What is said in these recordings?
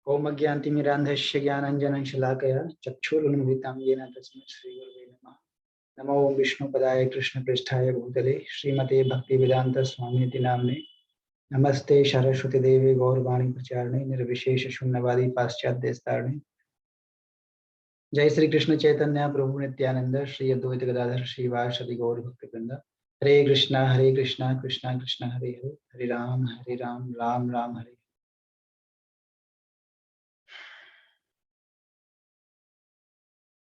ओम अज्ञानतिमिरान्धस्य ज्ञानाञ्जनं शलाकया चक्षुरुन्मिलितं येन तस्मै श्रीगुरवे नमः। नमो ओं विष्णुपदाय कृष्णप्रेष्ठाय भूतले श्रीमते भक्तिवेदांत स्वामीति नाम्ने नमस्ते सरस्वती देवी गौरवाणी प्रचारिणे निर्विशेष शून्यवादी पाश्चात्य स्तारिणे। जय श्री कृष्ण चैतन्य प्रभु नित्यानंद श्री अद्वैत गदाधर श्रीवासदि गौर भक्तवृंद। हरे कृष्णा कृष्णा कृष्णा हरे हरे, हरे राम राम राम हरे।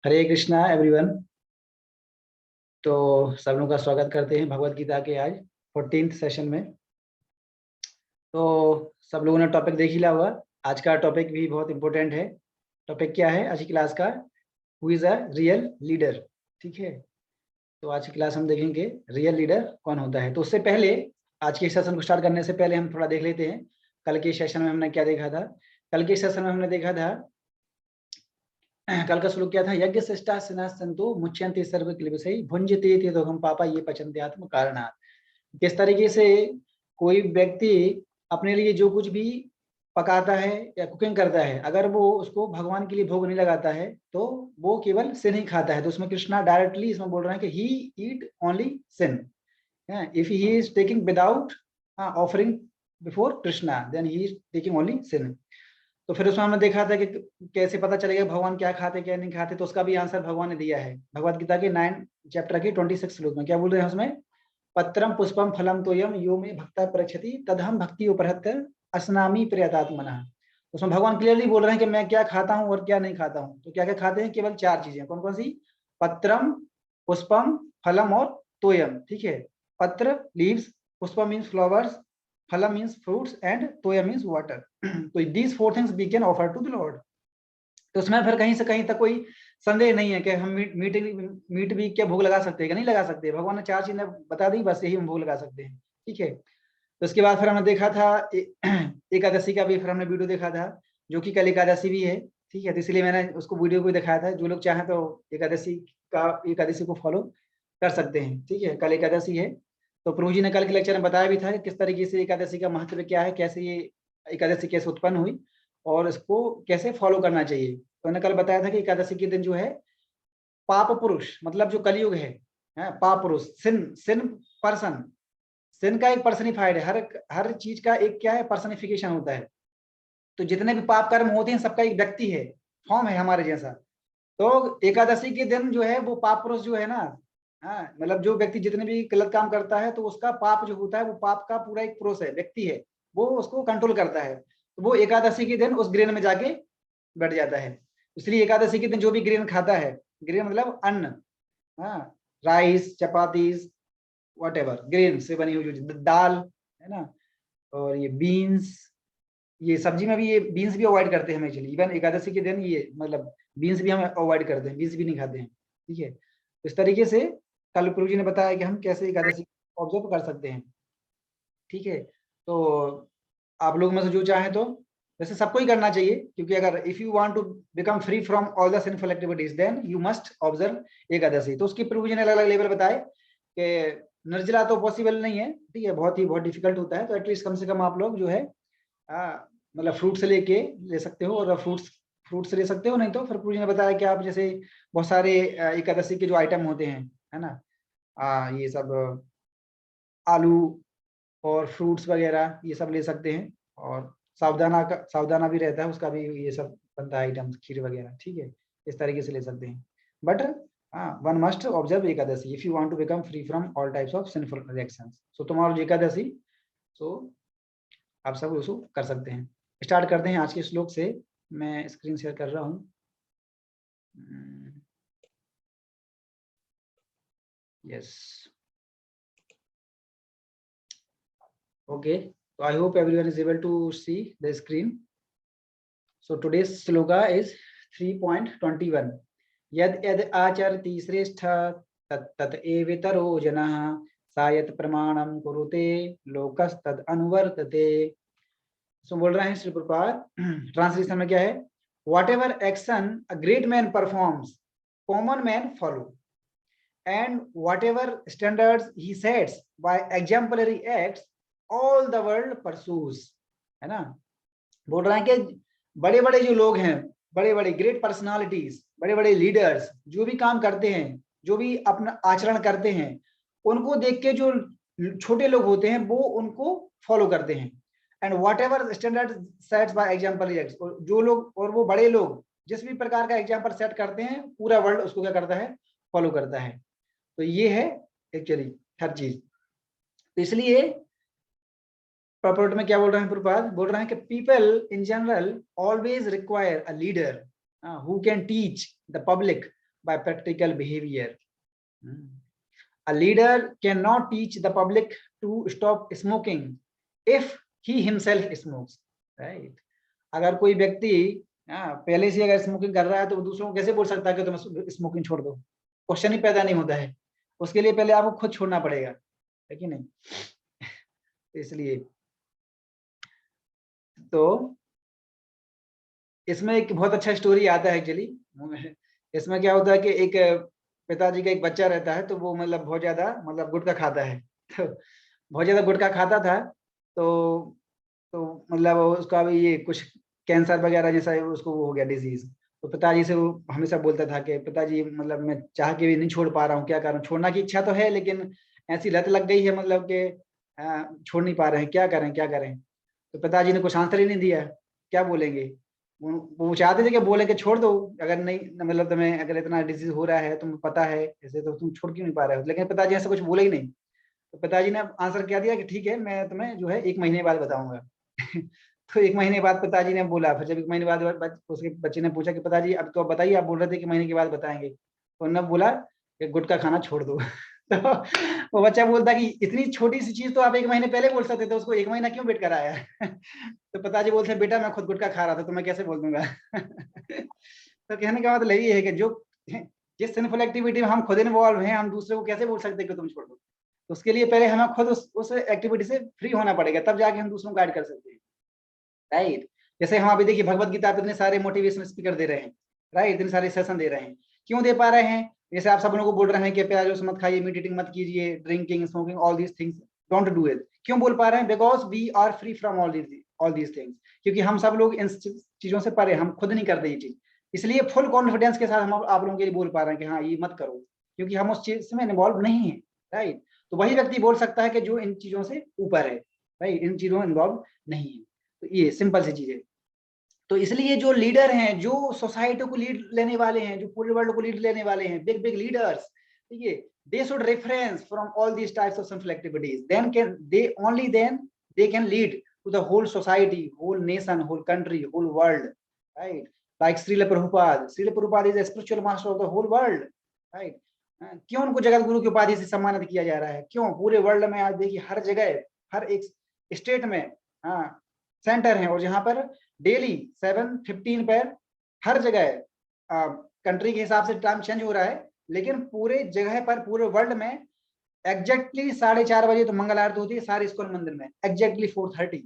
हरे कृष्णा एवरीवन। तो सब लोगों का स्वागत करते हैं भगवत गीता के आज 14th सेशन में। तो सब लोगों ने टॉपिक देख ही लिया हुआ। आज का टॉपिक भी बहुत इंपॉर्टेंट है। टॉपिक क्या है आज की क्लास का? Who is a real leader. ठीक है, तो आज की क्लास हम देखेंगे रियल लीडर कौन होता है। तो उससे पहले आज के सेशन को स्टार्ट करने से पहले हम थोड़ा देख लेते हैं कल के सेशन में हमने क्या देखा था। कल के सेशन में हमने देखा था, कल का श्लोक क्या था? यज्ञ श्रेष्ठा सनास्तंतो मुच्यन्ते सर्व क्लेशै भुंजते ते दोहम पापा ये पचन्ते आत्म कारणात्। किस तरीके से कोई व्यक्ति अपने लिए जो कुछ भी पकाता है या कुकिंग करता है, अगर वो उसको भगवान के लिए भोग नहीं लगाता है तो वो केवल सिन ही खाता है। तो उसमें कृष्णा डायरेक्टली इसमें बोल रहे हैं कि he eat only sin. If he is taking without offering before Krishna then he is taking only sin. तो फिर उसमें हमने देखा था कि कैसे पता चलेगा भगवान क्या खाते क्या नहीं खाते। तो उसका भी आंसर भगवान ने दिया है भगवत गीता के 9 चैप्टर के 26 श्लोक में। क्या बोल रहे हैं उसमें? पत्रम पुष्पम फलम तोयम यो में भक्ता परीक्षति तदहम भक्ति उपरहत असनामी प्रियतात्मना। उसमें भगवान क्लियरली बोल रहे हैं कि मैं क्या खाता हूँ और क्या नहीं खाता हूँ। तो क्या क्या खाते हैं? केवल 4 चीजें। कौन कौन सी? पत्रम, पुष्पम, फलम और तोयम। ठीक है, पत्र लीव्स, पुष्पम मीन्स फ्लावर्स, फलम मीन्स फ्रूट्स एंड तोयम मीन्स वाटर। तो these 4 things we can offer to the lord. तो उसमें फिर कहीं से कहीं तक कोई संदेह नहीं है कि हम मीट भी क्या भोग लगा सकते हैं कि नहीं लगा सकते। भगवान ने 4 चीजें बता दी, बस यही हम भोग लगा सकते हैं। ठीक है, तो उसके बाद फिर हमने देखा था एकादशी का भी फिर हमने वीडियो देखा था, जो कि कल एकादशी भी है। ठीक है, तो इसलिए मैंने उसको वीडियो को दिखाया था। जो लोग चाहें तो एकादशी को फॉलो कर सकते हैं। ठीक है, कल एकादशी है। तो प्रभु जी ने कल के लेक्चर में बताया भी था कि किस तरीके से एकादशी का महत्व क्या है, कैसे ये एकादशी कैसे उत्पन्न हुई और इसको कैसे फॉलो करना चाहिए। तो मैंने कल बताया था कि एकादशी के दिन जो है पाप पुरुष, मतलब जो कलयुग है, पाप पुरुष, सिन पर्सन, सिन का एक पर्सनिफाइड है। हर चीज का एक क्या है? पर्सनिफिकेशन होता है। तो जितने भी पाप कर्म होते हैं सबका एक व्यक्ति है, फॉर्म है हमारे जैसा। तो एकादशी के दिन जो है वो पाप पुरुष जो है ना, मतलब जो व्यक्ति जितने भी गलत काम करता है तो उसका पाप जो होता है वो पाप का पूरा एक पुरुष है, व्यक्ति है, वो उसको कंट्रोल करता है। तो वो एकादशी के दिन उस ग्रेन में जाके बैठ जाता है। इसलिए एकादशी के दिन जो भी ग्रेन खाता है, ग्रेन मतलब अन्न, rice, chapatis, what ever grain से बनी हुई जो दाल है ना, और ये बीन्स, ये सब्जी में भी ये बीन्स भी अवॉइड करते हैं हम एक्चुअली। इवन एकादशी के दिन ये मतलब बीन्स भी हम अवॉइड करते हैं, बीन्स भी नहीं खाते हैं। ठीक है, तो इस तरीके से कल प्रभु जी ने बताया कि हम कैसे एकादशी ऑब्जर्व कर सकते हैं। ठीक है, तो आप लोग में से जो चाहे तो वैसे सबको ही करना चाहिए, क्योंकि अगर if you want to become free from all the sinful activities then you must observe Ekadashi. तो उसकी प्रभु जी ने अलग अलग लेवल बताए कि निर्जला तो पॉसिबल नहीं है। ठीक है, बहुत डिफिकल्ट होता है। तो एटलीस्ट कम से कम आप लोग जो है मतलब फ्रूट से लेके ले सकते हो, और फ्रूट से ले सकते हो। नहीं तो फिर प्रभु जी ने बताया कि आप जैसे बहुत सारे एकादशी के जो आइटम होते हैं, है ना, ये सब आलू और फ्रूट्स वगैरह ये सब ले सकते हैं। और सावधाना भी रहता है, उसका भी ये सब बनता है आइटम, खीर वगैरह। ठीक है, इस तरीके से ले सकते हैं। But one must observe Ekadashi if you want to become free from all types of sinful reactions. So तुम्हारा एकादशी, सो आप सब उसको कर सकते हैं। स्टार्ट करते हैं आज के श्लोक से। मैं स्क्रीन शेयर कर रहा हूँ। Yes, okay, so I hope everyone is able to see the screen. So today's sloka is 3.21. यद यद आचरति श्रेष्ठ तत् एवेतरो जनः सायत प्रमाणम कुरुते लोकस्तद अनुवर्तते। सो बोल रहे हैं श्री प्रभुपाद, ट्रांसलेशन में क्या है? What ever action a great man performs common man follow, and whatever standards he sets by exemplary acts all the world pursues। है ना, बोल रहे हैं कि बड़े बड़े जो लोग हैं, बड़े बड़े ग्रेट पर्सनालिटीज, बड़े बड़े लीडर्स जो भी काम करते हैं, जो भी अपना आचरण करते हैं, उनको देख के जो छोटे लोग होते हैं वो उनको फॉलो करते हैं। And what ever standard sets by example, जो लोग और वो बड़े लोग जिस भी प्रकार का एग्जाम्पल सेट करते हैं, पूरा वर्ल्ड उसको क्या करता है, फॉलो करता है। तो ये है एक्चुअली हर चीज। तो इसलिए प्रॉपर्टी में क्या बोल रहे हैं प्रभुपाद, बोल रहे हैं कि people in general always require a leader who can teach the public by practical behaviour. A leader cannot teach the public to stop smoking if he himself smokes, right? अगर कोई व्यक्ति पहले से अगर स्मोकिंग कर रहा है तो वो दूसरों को कैसे बोल सकता है कि तुम स्मोकिंग छोड़ दो? क्वेश्चन ही पैदा नहीं होता है। उसके लिए पहले आपको खुद छोड़ना पड़ेगा, है कि नहीं? इसलिए तो इसमें एक बहुत अच्छा स्टोरी आता है एक्चुअली। इसमें क्या होता है कि एक पिताजी का एक बच्चा रहता है, तो वो मतलब बहुत ज्यादा मतलब गुटखा खाता है। तो बहुत ज्यादा गुटखा खाता था, तो मतलब उसका भी ये कुछ कैंसर वगैरह जैसा उसको वो हो गया डिजीज। तो पिताजी से वो हमेशा बोलता था कि पिताजी मतलब मैं चाह के भी नहीं छोड़ पा रहा हूँ, क्या करूँ? छोड़ना की इच्छा तो है लेकिन ऐसी लत लग गई है, मतलब कि छोड़ नहीं पा रहे हैं, क्या करें क्या करें? तो पिताजी ने कुछ आंसर ही नहीं दिया, क्या बोलेंगे? वो चाहते थे कि बोले कि छोड़ दो, अगर नहीं मतलब तुम्हें अगर इतना डिजीज हो रहा है, तुम्हें पता है ऐसे, तो तुम छोड़ क्यों नहीं पा रहे हो? लेकिन पिताजी ऐसा कुछ बोले ही नहीं। तो पिताजी ने आंसर क्या दिया कि ठीक है, मैं तुम्हें जो है 1 महीने बाद बताऊंगा। तो 1 महीने बाद पिताजी ने बोला, फिर जब 1 महीने बाद उसके बच्चे ने पूछा कि पिताजी अब तो आप बताइए, आप बोल रहे थे कि महीने के बाद बताएंगे। तो उन्होंने बोला कि गुटखा खाना छोड़ दो। तो वो बच्चा बोलता कि इतनी छोटी सी चीज तो आप 1 महीने पहले बोल सकते थे, उसको 1 महीना क्यों वेट कराया? तो पिताजी बोलते बेटा मैं खुद गुटखा खा रहा था, तो मैं कैसे बोल दूंगा? तो कहने का मतलब यही है कि जो जिस सिंफुल एक्टिविटी में हम खुद इन्वॉल्व हैं, हम दूसरे को कैसे बोल सकते हैं कि तुम छोड़ दो? तो उसके लिए पहले हमें खुद उस एक्टिविटी से फ्री होना पड़ेगा, तब जाके हम दूसरों को गाइड कर सकते हैं, राइट? जैसे हम अभी देखिए भगवत गीता पे इतने सारे मोटिवेशनल स्पीकर दे रहे हैं, राइट? इतने सारे सेशन दे रहे हैं, क्यों दे पा रहे हैं? जैसे आप सब लोगों को बोल रहे हैं कि प्याज मत खाइए, मेडिटेटिंग मत कीजिए, drinking smoking all these things don't do it. क्यों बोल पा रहे हैं? Because we are free from all these things, क्योंकि हम सब लोग इन चीजों से परे, हम खुद नहीं करते ये चीज, इसलिए फुल कॉन्फिडेंस के साथ हम आप लोगों के लिए बोल पा रहे हैं कि हाँ ये मत करो, क्योंकि हम उस चीज में इन्वॉल्व नहीं है, राइट? तो वही व्यक्ति बोल सकता है कि जो इन चीजों से ऊपर है, राइट? इन चीजों में इन्वॉल्व नहीं है। तो ये सिंपल सी चीज है। तो इसलिए जो लीडर हैं, जो सोसाइटी को लीड लेने वाले हैं, जो पूरे वर्ल्ड को लीड लेने वाले हैं, बिग बिग लीडर्स, ठीक है, they should reference from all these types of simple activities, then can they only then they can lead to the whole society, whole nation, whole country, whole world, right? Like Srila Prabhupada, Srila Prabhupada is the spiritual master of the whole world, right? क्यों उनको जगत गुरु की उपाधि से सम्मानित किया जा रहा है? क्यों? पूरे वर्ल्ड में आज देखिए हर जगह, हर एक स्टेट में सेंटर है, और जहां पर डेली 7:15 पर हर जगह कंट्री के हिसाब से टाइम चेंज हो रहा है, लेकिन पूरे जगह पर पूरे वर्ल्ड में एग्जैक्टली 4:30 बजे तो मंगल आरती होती है सारे इस्कॉन मंदिर में, एग्जैक्टली 4:30,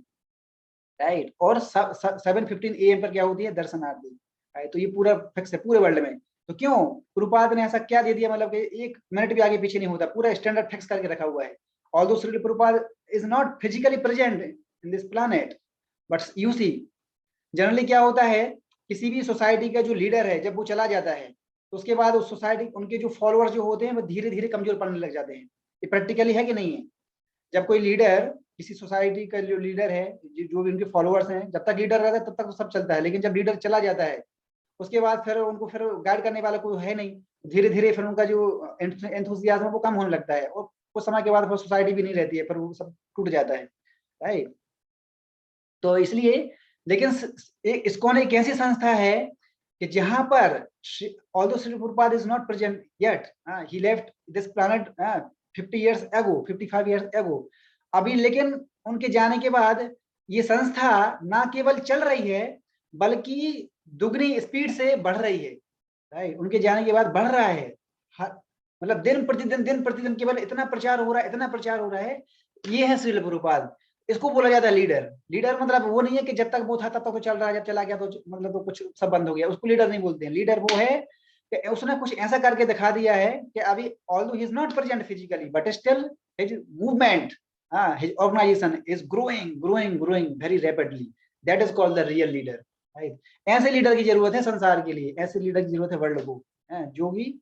राइट? और 7:15 AM पर क्या होती है? दर्शन आरती, राइट? तो ये पूरा फिक्स है पूरे वर्ल्ड में। तो क्यों? गुरुपाद ने ऐसा क्या दे दिया, मतलब कि 1 मिनट भी आगे पीछे नहीं होता, पूरा स्टैंडर्ड फिक्स करके रखा हुआ है। Although Srila Prabhupada is not physically present in this planet, but you see generally क्या होता है, किसी भी सोसाइटी का जो लीडर है जब वो चला जाता है, तो उसके बाद उस सोसाइटी, उनके जो फॉलोअर्स जो होते हैं वो धीरे धीरे कमजोर पड़ने लग जाते हैं। ये प्रैक्टिकली है कि नहीं है? जब कोई लीडर, किसी सोसाइटी का जो लीडर है, जो भी उनके फॉलोअर्स हैं, जब तक लीडर रहता है तब तक तो सब चलता है, लेकिन जब लीडर चला जाता है उसके बाद फिर उनको फिर गाइड करने वाला कोई है नहीं, धीरे धीरे फिर उनका जो एंथुसियाज्म वो कम होने लगता है, और कुछ समय के बाद फिर सोसाइटी भी नहीं रहती है, फिर वो सब टूट जाता है, राइट? तो इसलिए, लेकिन इस्कॉन एक ऐसी संस्था है कि जहां पर although Srila Prabhupada is not present yet, he left this planet 50 years ago, 55 years ago, अभी लेकिन उनके जाने के बाद ये संस्था ना केवल चल रही है बल्कि दुगनी स्पीड से बढ़ रही है, राइट? उनके जाने के बाद बढ़ रहा है, मतलब दिन प्रतिदिन केवल इतना प्रचार हो रहा है, इतना प्रचार हो रहा है। ये है श्रील प्रभुपाद, इसको बोला जाता है लीडर। लीडर मतलब वो नहीं है कि जब तक वो था तब तक तो चल रहा है, जब चला गया तो मतलब तो कुछ सब बंद हो गया, उसको लीडर नहीं बोलते हैं। लीडर वो है कि उसने कुछ ऐसा करके दिखा दिया है कि अभी although he is not present physically but still his movement, his organisation is growing very rapidly, that is called the real leader. Right. ऐसे लीडर की जरूरत है संसार के लिए, ऐसे लीडर की जरूरत है वर्ल्ड को, जो भी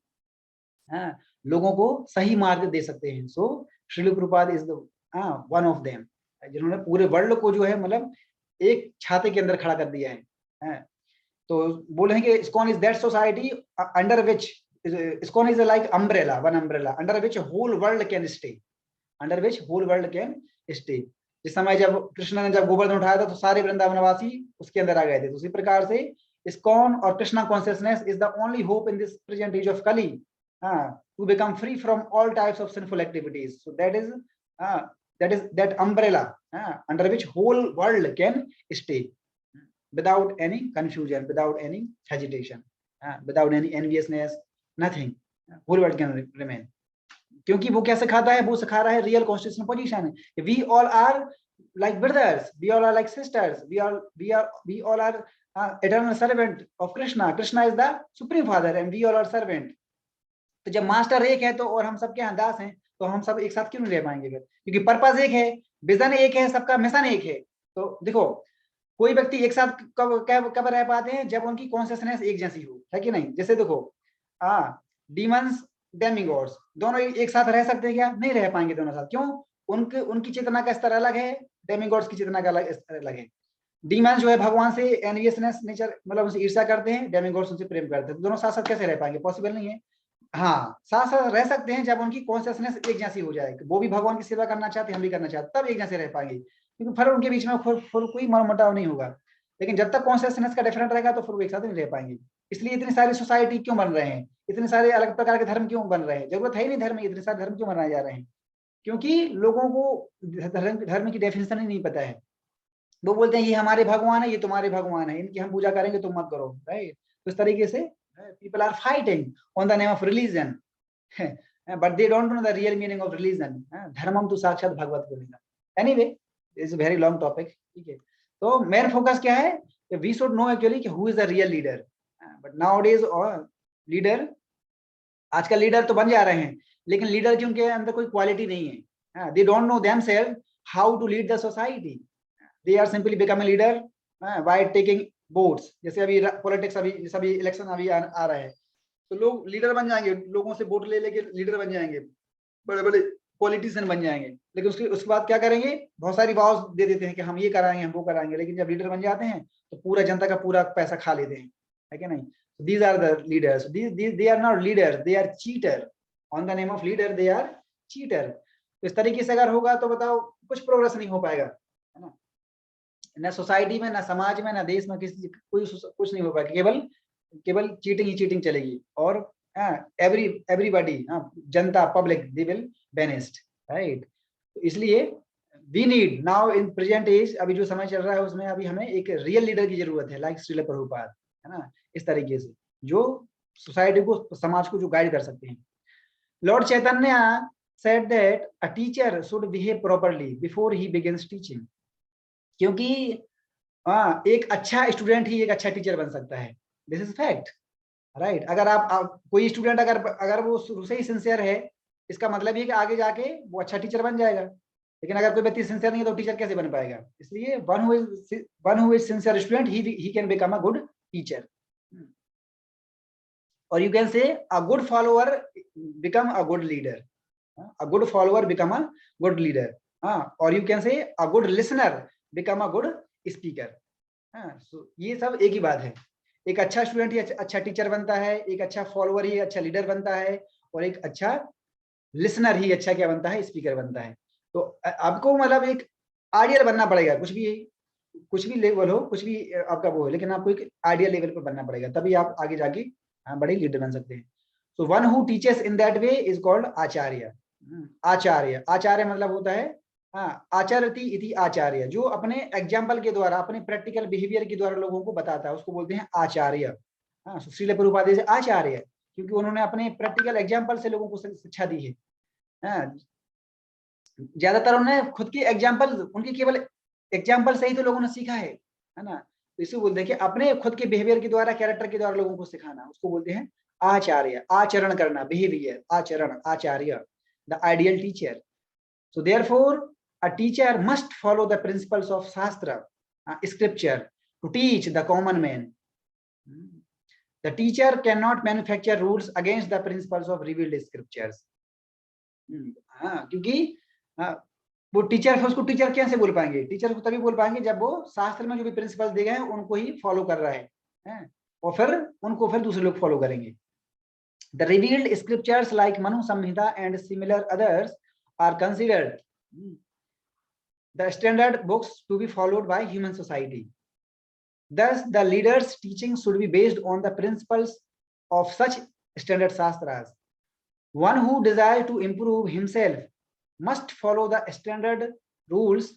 लोगों को सही मार्ग दे सकते हैं। So Srila Prabhupada is the one of them, जिन्होंने पूरे वर्ल्ड को जो है मतलब एक छाते के अंदर खड़ा कर दिया है। तो बोल रहे हैं कि ISKCON is that society under which, ISKCON is like umbrella, one umbrella under which whole world can stay, under which whole world can stay. जिस समय जब कृष्ण ने जब गोवर्धन उठाया था तो सारे वृंदावनवासी उसके अंदर आ गए थे। तो उसी प्रकार से इस्कॉन और Krishna consciousness is the only hope in this present age of Kali to become free from all types of sinful activities. So that umbrella under which whole world can stay without any confusion, without any hesitation, without any enviousness, nothing. Whole world can remain. क्योंकि वो क्या सिखाता है, वो सिखा रहा है real constitutional position. We all are like brothers, we all are like sisters, we all are eternal servant of Krishna. Krishna is the supreme father and we all are servant. तो जब मास्टर एक है तो और हम सबके यहाँ दास हैं, तो हम सब एक साथ क्यों नहीं रह पाएंगे फिर? क्योंकि पर्पस एक है, विजन एक है, सबका मिशन एक है। तो देखो कोई व्यक्ति एक साथ कब रह पाते हैं, जब उनकी कॉन्शियसनेस एक जैसी हो, है कि नहीं? जैसे देखो डीमंस डेमिगॉड्स दोनों एक साथ रह सकते हैं क्या? नहीं रह पाएंगे दोनों साथ। क्यों? उनकी चेतना का स्तर अलग है, डेमिगॉड्स की चेतना का अलग है। डीमन जो है भगवान से एनवियसनेस नेचर, मतलब उनसे ईर्ष्या करते हैं, डेमिगॉड्स उनसे प्रेम करते हैं। तो दोनों साथ साथ कैसे रह पाएंगे? पॉसिबल नहीं है। हाँ, साथ साथ रह सकते हैं जब उनकी कॉन्शियसनेस एक जैसी हो जाए, वो भी भगवान की सेवा करना चाहते हैं, हम भी करना चाहते, तब एक जैसे रह पाएंगे। क्योंकि फिर उनके बीच में कोई मनमुटाव नहीं होगा। लेकिन जब तक कॉन्शियसनेस का डिफरेंट रहेगा तो फिर वो एक साथ नहीं रह पाएंगे। इसलिए इतनी सारी सोसाइटी क्यों बन रहे हैं, इतने सारे अलग प्रकार के धर्म क्यों बन रहे हैं? जरूरत है ही नहीं धर्म, इतने सारे धर्म क्यों बनाए जा रहे हैं? क्योंकि लोगों को धर्म की डेफिनेशन ही नहीं पता है। वो बोलते हैं ये हमारे भगवान है, ये तुम्हारे भगवान है, इनकी हम पूजा करेंगे, तुम मत करो, राइट? तो इस तरीके से people are fighting on the name of religion, but they don't know the real meaning of religion. धर्मम तो साक्षात भगवत बोलेगा। Anyway, it's a very long topic. ठीक है, तो मेन फोकस क्या है? We should know actually कि who is the real leader. But nowadays leader, आजकल लीडर तो बन जा रहे हैं, लेकिन लीडर की उनके अंदर कोई क्वालिटी नहीं है। They don't know themselves how to lead the society. They are simply become a leader by taking votes. जैसे अभी पॉलिटिक्स, अभी सभी इलेक्शन अभी आ रहा है, तो लोग लीडर बन जाएंगे, लोगों से वोट ले लेके लीडर बन जाएंगे, बड़े बड़े पॉलिटिशियन बन जाएंगे। लेकिन उसके बाद क्या करेंगे? बहुत सारी वाव दे देते हैं कि हम ये कराएंगे, हम वो कराएंगे, लेकिन जब लीडर बन जाते हैं तो पूरा जनता का पूरा पैसा खा लेते हैं, है कि नहीं? These are the leaders, they are not leaders, they are cheater. On the name of leader they are cheater. तो इस तरीके से अगर होगा तो बताओ कुछ प्रोग्रेस नहीं हो पाएगा, है ना? ना सोसाइटी में, ना समाज में, ना देश में, किसी कुछ नहीं हो पाएगा। केवल चीटिंग ही चीटिंग चलेगी। और एवरीबॉडी, जनता, public, they will banished, right? तो इसलिए we need now in present age, अभी जो समय चल रहा है उसमें अभी हमें एक रियल लीडर की जरूरत है, लाइक श्रील प्रभुपाद, है ना? इस तरीके से जो सोसाइटी को, समाज को जो गाइड कर सकते हैं। Lord Chaitanya said that a teacher should behave properly before he begins teaching. क्योंकि एक अच्छा स्टूडेंट ही एक अच्छा टीचर बन सकता है। This is fact, right? अगर आप कोई स्टूडेंट अगर वो शुरू से ही सिंसियर है, इसका मतलब ये कि आगे जाके वो अच्छा टीचर बन जाएगा। लेकिन अगर कोई व्यक्ति सिंसियर नहीं है तो टीचर कैसे बन पाएगा? इसलिए one who is sincere student, he can become a good teacher. और you can say a good follower become a good leader, a good follower become a good leader, or you can say a good listener become a good speaker. So ये सब एक ही बात है। एक अच्छा student ही अच्छा teacher बनता है, एक अच्छा फॉलोअर ही अच्छा लीडर बनता है, और एक अच्छा लिसनर ही अच्छा क्या बनता है? स्पीकर बनता है। तो आपको मतलब एक आइडियल बनना पड़ेगा, कुछ भी लेवल हो, कुछ भी आपका वो हो, लेकिन आपको एक आइडियल लेवल पर बनना पड़ेगा, तभी आप आगे जाके बड़े लीडर बन सकते हैं। So one who teaches in that way is called आचार्य। आचार्य मतलब होता है आचरति इति आचार्य, जो अपने एग्जाम्पल के द्वारा, अपने प्रैक्टिकल बिहेवियर के द्वारा लोगों को बताता है, उसको बोलते हैं आचार्य। श्रील प्रभुपाद से आचार्य, क्योंकि उन्होंने अपने प्रैक्टिकल एग्जाम्पल से लोगों को शिक्षा दी है। ज्यादातर उन्होंने खुद की एग्जाम्पल, उनकी केवल एग्जाम्पल से ही तो लोगों ने सीखा है ना? तो इसे बोलते हैं कि अपने खुद के बिहेवियर के द्वारा, कैरेक्टर के द्वारा लोगों को सिखाना, उसको बोलते हैं आचार्य। आचरण करना, बिहेवियर, आचरण, acharya, the ideal teacher. So therefore a teacher must follow the principles of shastra, scripture, to teach the common man. The teacher cannot manufacture rules against the principles of revealed scriptures. हाँ, क्योंकि वो टीचर है, उसको teacher कैसे बोल पाएंगे? Teacher को तभी बोल पाएंगे जब वो शास्त्र में जो भी प्रिंसिपल दिए गए हैं उनको ही फॉलो कर रहा है, और फिर उनको फिर दूसरे लोग फॉलो करेंगे. The revealed scriptures like Manu Samhita and similar others are considered the standard books to be followed by human society. Thus, the leader's teaching should be based on the principles of such standard shastras. One who desires to improve himself must follow the standard rules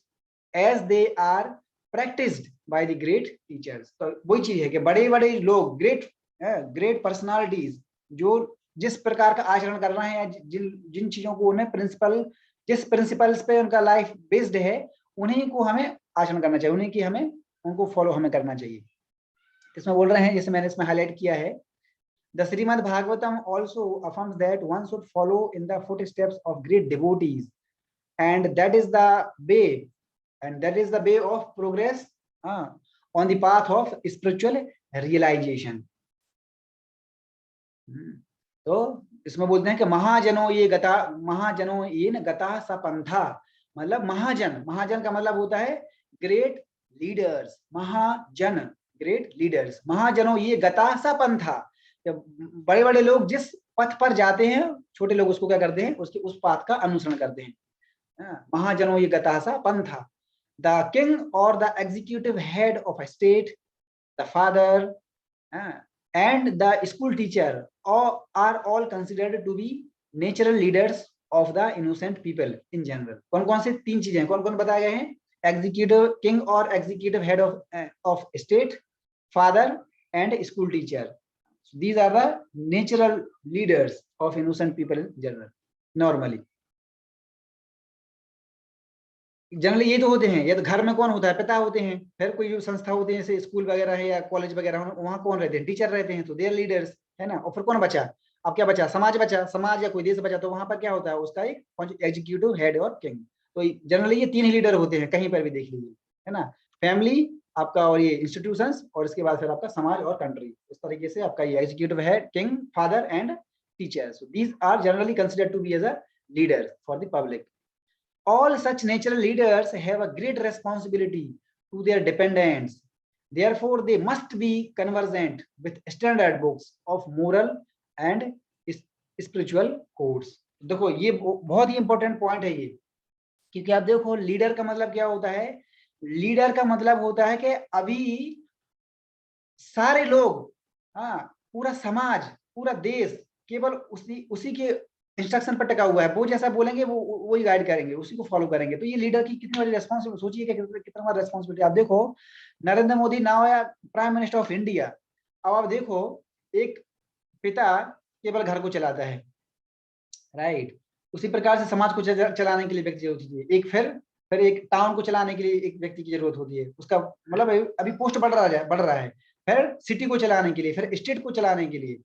as they are practiced by the great teachers. तो वही चीज है कि बड़े बड़े लोग, great personalities, जो जिस प्रकार का आचरण कर रहे हैं, जिन चीजों को उन्हें जिस प्रिंसिपल्स पे उनका लाइफ बेस्ड है, उन्हीं को हमें आचरण करना चाहिए, उन्हीं की हमें उनको फॉलो हमें करना चाहिए. इसमें बोल रहे हैं, जैसे मैंने इसमें हाईलाइट किया है, The Srimad Bhagavatam also affirms that one should follow in the footsteps of great devotees, and that is the way, of progress on the path of spiritual realization. तो इसमें बोलते हैं कि महाजनों ये न गता सा पंथा, मतलब महाजन का मतलब होता है ग्रेट लीडर्स. महाजन, ग्रेट लीडर्स. महाजनों ये गता सा पंथा, बड़े बड़े लोग जिस पथ पर जाते हैं, छोटे लोग उसको क्या करते हैं, उसके उस पाथ का अनुसरण करते हैं. महाजनों ये गता सा पंथा. द किंग और the executive head of a state, the father and the school teacher are all considered to be natural leaders of the innocent people in general. कौन-कौन से तीन चीजें हैं, कौन-कौन बताए गए हैं? एग्जीक्यूटिव किंग और executive head of state, father and school teacher. These are the natural leaders of innocent people in general. Normally generally ये तो होते हैं. या तो घर में कौन होता है? पिता होते हैं. फिर कोई जो संस्था होती है जैसे स्कूल वगैरह है या कॉलेज वगैरह, वहां कौन रहते हैं? टीचर रहते हैं. तो दे आर लीडर्स, है ना. और फिर कौन बचा? अब क्या बचा? समाज बचा. समाज या कोई देश बचा, तो वहां पर क्या होता है? उसका एक एग्जीक्यूटिव हेड और किंग. तो जनरली ये तीन ही लीडर होते हैं, कहीं पर भी देख लीजिए, है ना. फैमिली आपका, और ये इंस्टीट्यूशंस, और इसके बाद फिर आपका समाज और कंट्री. इस तरीके से आपका ये executive head, king, father and teachers. These are generally considered to be as a leader for the public. All such natural leaders have a great responsibility to their dependents. Therefore, they must be conversant with standard books of moral and spiritual codes. देखो ये बहुत ही important point है ये, क्योंकि आप देखो leader का मतलब क्या होता है? लीडर का मतलब होता है कि अभी सारे लोग, पूरा समाज, पूरा देश केवल उसी के इंस्ट्रक्शन पर टिका हुआ है. वो जैसा बोलेंगे वो ही गाइड करेंगे, उसी को फॉलो करेंगे. तो ये लीडर की कितनी बड़ी रेस्पॉन्सिबिलिटी, सोचिए कितना बड़ा रेस्पॉन्सिबिलिटी. आप देखो नरेंद्र मोदी नाउ या प्राइम मिनिस्टर ऑफ इंडिया. अब आप देखो, एक पिता केवल घर को चलाता है, राइट. उसी प्रकार से समाज को चलाने के लिए व्यक्ति जरूरत होती है. एक फिर एक टाउन को चलाने के लिए एक व्यक्ति की जरूरत होती है. उसका मतलब अभी पोस्ट बढ़ रहा है. फिर सिटी को चलाने के लिए, फिर स्टेट को चलाने के लिए,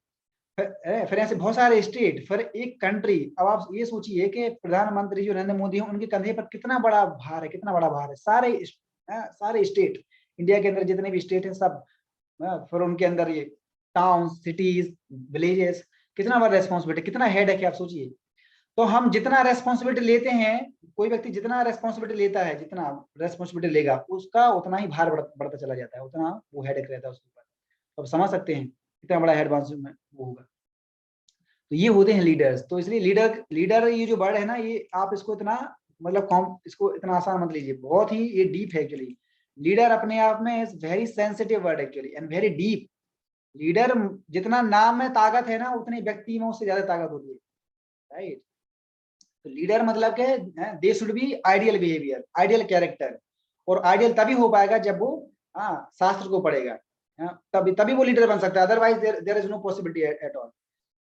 फिर ऐसे बहुत सारे स्टेट, फिर एक कंट्री. अब आप ये सोचिए कि प्रधानमंत्री जो नरेंद्र मोदी हैं, उनके कंधे पर कितना बड़ा भार है. सारे स्टेट, इंडिया के अंदर जितने भी स्टेट हैं सब, फिर उनके अंदर ये टाउन, सिटीज, विलेजेस, कितना बड़ा रेस्पॉन्सिबिलिटी, कितना हेड है कि आप सोचिए. तो हम जितना रेस्पॉन्सिबिलिटी लेते हैं, कोई व्यक्ति जितना रेस्पॉन्सिबिलिटी लेता है, जितना रेस्पॉन्सिबिलिटी लेगा, उसका उतना ही भार बढ़ता चला जाता है, उतना वो हेडेक रहता है उसके ऊपर. तो आप समझ सकते हैं कितना बड़ा हेड वो होगा. तो ये होते हैं लीडर्स. तो इसलिए लीडर ये जो वर्ड है ना, ये आप इसको इतना इसको इतना आसान मत लीजिए, बहुत ही ये डीप है एक्चुअली. लीडर अपने आप में is very sensitive word actually and very deep. Leader जितना नाम में ताकत है ना, उतनी व्यक्ति में उससे ज्यादा ताकत होती है, राइट. तो लीडर मतलब क्या है? They should be ideal behaviour, ideal character. और आइडियल तभी हो पाएगा जब वो शास्त्र को पढ़ेगा, तभी वो लीडर बन सकता है. Otherwise there is no possibility at all.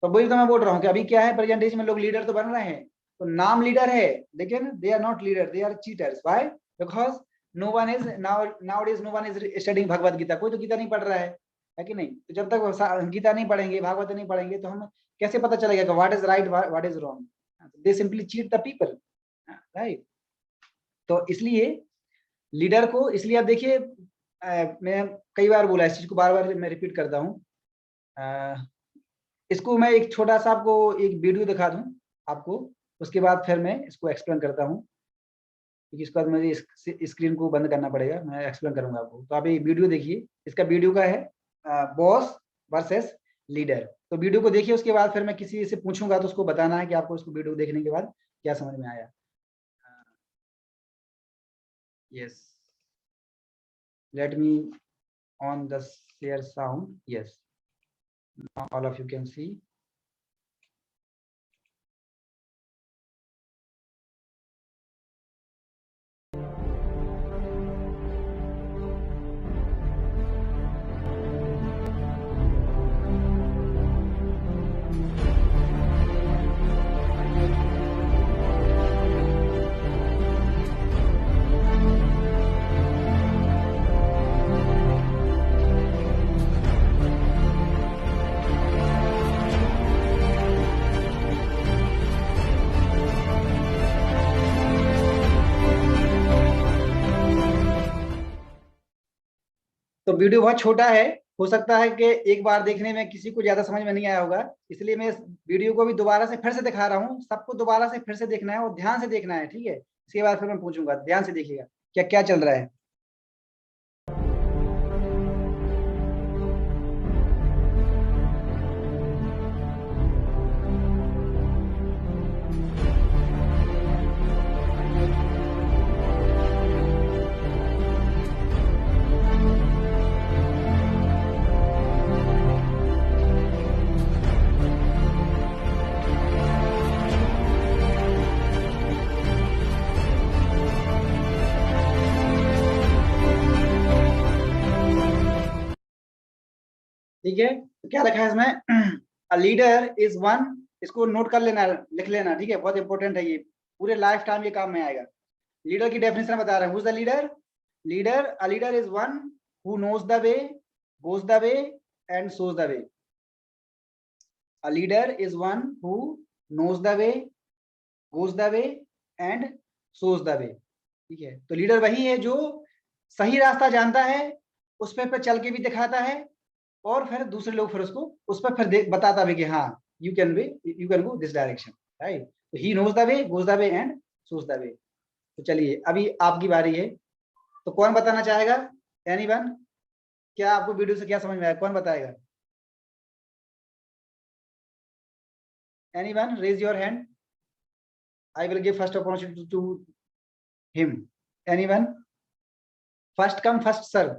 तो वही तो मैं बोल रहा हूँ कि अभी क्या है, प्रेजेंटेशन में लोग लीडर तो बन रहे हैं, तो नाम लीडर है, लेकिन they are not leader, they are cheaters. Why? Because no one is nowadays no one is studying Bhagavad Gita. कोई तो गीता नहीं पढ़ रहा है कि नहीं? तो जब तक गीता नहीं पढ़ेंगे, भागवत नहीं पढ़ेंगे, तो हम कैसे पता चलेगा कि what is right, what is wrong? They simply cheat the people, right. तो इसलिए लीडर को, इसलिए आप देखिए मैं कई बार बोला इस चीज को, बार बार मैं रिपीट करता हूँ। इसको मैं एक छोटा सा आपको एक वीडियो दिखा दूं आपको, उसके बाद फिर मैं इसको एक्सप्लेन करता हूँ, क्योंकि इसके बाद मुझे स्क्रीन को बंद करना पड़ेगा, मैं एक्सप्लेन करूंगा आपको। तो आप ये वीडियो देखिए, इसका वीडियो का है बॉस वर्सेस लीडर। तो वीडियो को देखिए, उसके बाद फिर मैं किसी से पूछूंगा तो उसको बताना है कि आपको इसको वीडियो देखने के बाद क्या समझ में आया। Yes, let me on the share sound. Yes, now all of you can see. तो वीडियो बहुत छोटा है, हो सकता है कि एक बार देखने में किसी को ज्यादा समझ में नहीं आया होगा, इसलिए मैं इस वीडियो को भी दोबारा से फिर से दिखा रहा हूँ। सबको दोबारा से फिर से देखना है और ध्यान से देखना है, ठीक है? इसके बाद फिर मैं पूछूंगा, ध्यान से देखिएगा क्या क्या चल रहा है। ठीक है, तो क्या लिखा है इसमें? अ लीडर इज वन, इसको नोट कर लेना, लिख लेना, ठीक है? बहुत इंपॉर्टेंट है ये, पूरे लाइफ टाइम ये काम में आएगा। लीडर की डेफिनेशन बता रहे हैं, who is the leader? Leader, a leader is one who knows the way, goes the way and shows the way. A leader is one who knows the way, goes the way and shows the way. ठीक है, तो leader वही है जो सही रास्ता जानता है, उस पे चल के भी दिखाता है, और फिर दूसरे लोग फिर उसको उस पर फिर बताता भी कि हाँ, you can be, you can go this direction, right? तो he knows the way, goes the way and shows the way. तो चलिए अभी आपकी बारी है, तो कौन बताना चाहेगा? एनीवन? क्या आपको वीडियो से क्या समझ में आया, कौन बताएगा? Anyone raise your hand, I will give first opportunity to him. Anyone? First come first serve.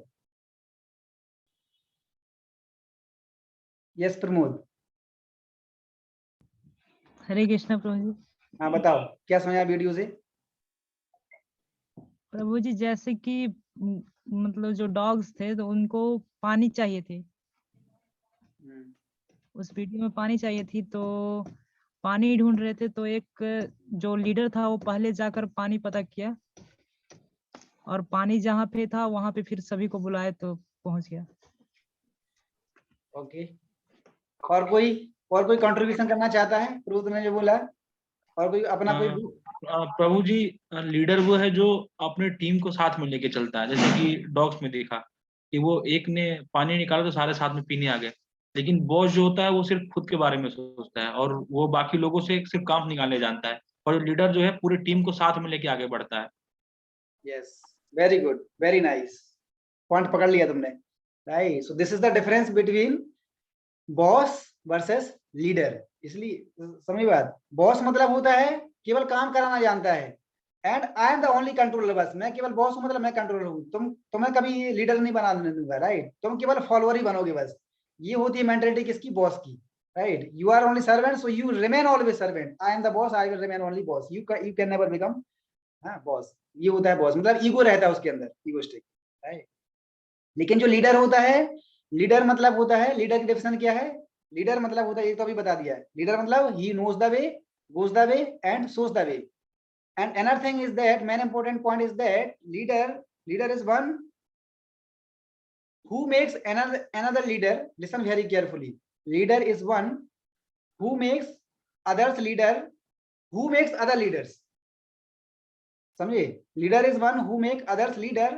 Yes Pramod. Hare Krishna Prabhu ji. हाँ बताओ, क्या समझा वीडियो से? प्रभु जी जैसे कि मतलब जो डॉग्स थे तो उनको पानी चाहिए थे, उस वीडियो में पानी चाहिए थी, तो पानी ढूंढ रहे थे, तो एक जो लीडर था वो पहले जाकर पानी पता किया, और पानी जहाँ पे था वहां पे फिर सभी को बुलाए तो पहुंच गया। ओके, और कोई कंट्रीब्यूशन करना चाहता है प्रभु ने जो बोला? और कोई अपना कोई प्रभु जी, लीडर वो है जो अपने टीम को साथ में लेके चलता है, जैसे कि डॉग्स में देखा कि वो एक ने पानी निकाला तो सारे साथ में पीने आ गए, लेकिन बॉस जो होता है वो सिर्फ खुद के बारे में सोचता है और वो बाकी लोगों से सिर्फ काम निकालने जानता है, और लीडर जो है पूरी टीम को साथ में लेके आगे बढ़ता है। Yes, very good, very nice, point पकड़ लिया तुमने, right? So this is the difference between boss versus leader. इसलिए समझ बात, बॉस मतलब होता है केवल काम कराना जानता है, and I am the only controller, बस मैं केवल बॉस हूं, मतलब मैं कंट्रोलर हूं, तुम्हें कभी लीडर नहीं बनाने दूंगा, राइट? तुम केवल फॉलोअर ही बनोगे बस। ये होती है मेंटालिटी किसकी? बॉस की, right? You are only servant, so you remain always servant. I am the boss, I will remain only boss, you can never become boss. ये होता है बॉस, मतलब ईगो रहता है उसके अंदर, ईगोस्टिक, राइट? लेकिन जो लीडर होता है, लीडर मतलब होता है, लीडर की डेफिनेशन क्या है? लीडर मतलब होता है, ये तो अभी बता दिया है, लीडर मतलब he knows the way, goes the way and shows the way. And another thing is that, main important point is that leader is one who makes another leader, listen very carefully, leader is one who makes others leader, who makes other leaders, समझे? Leader is one who make others leader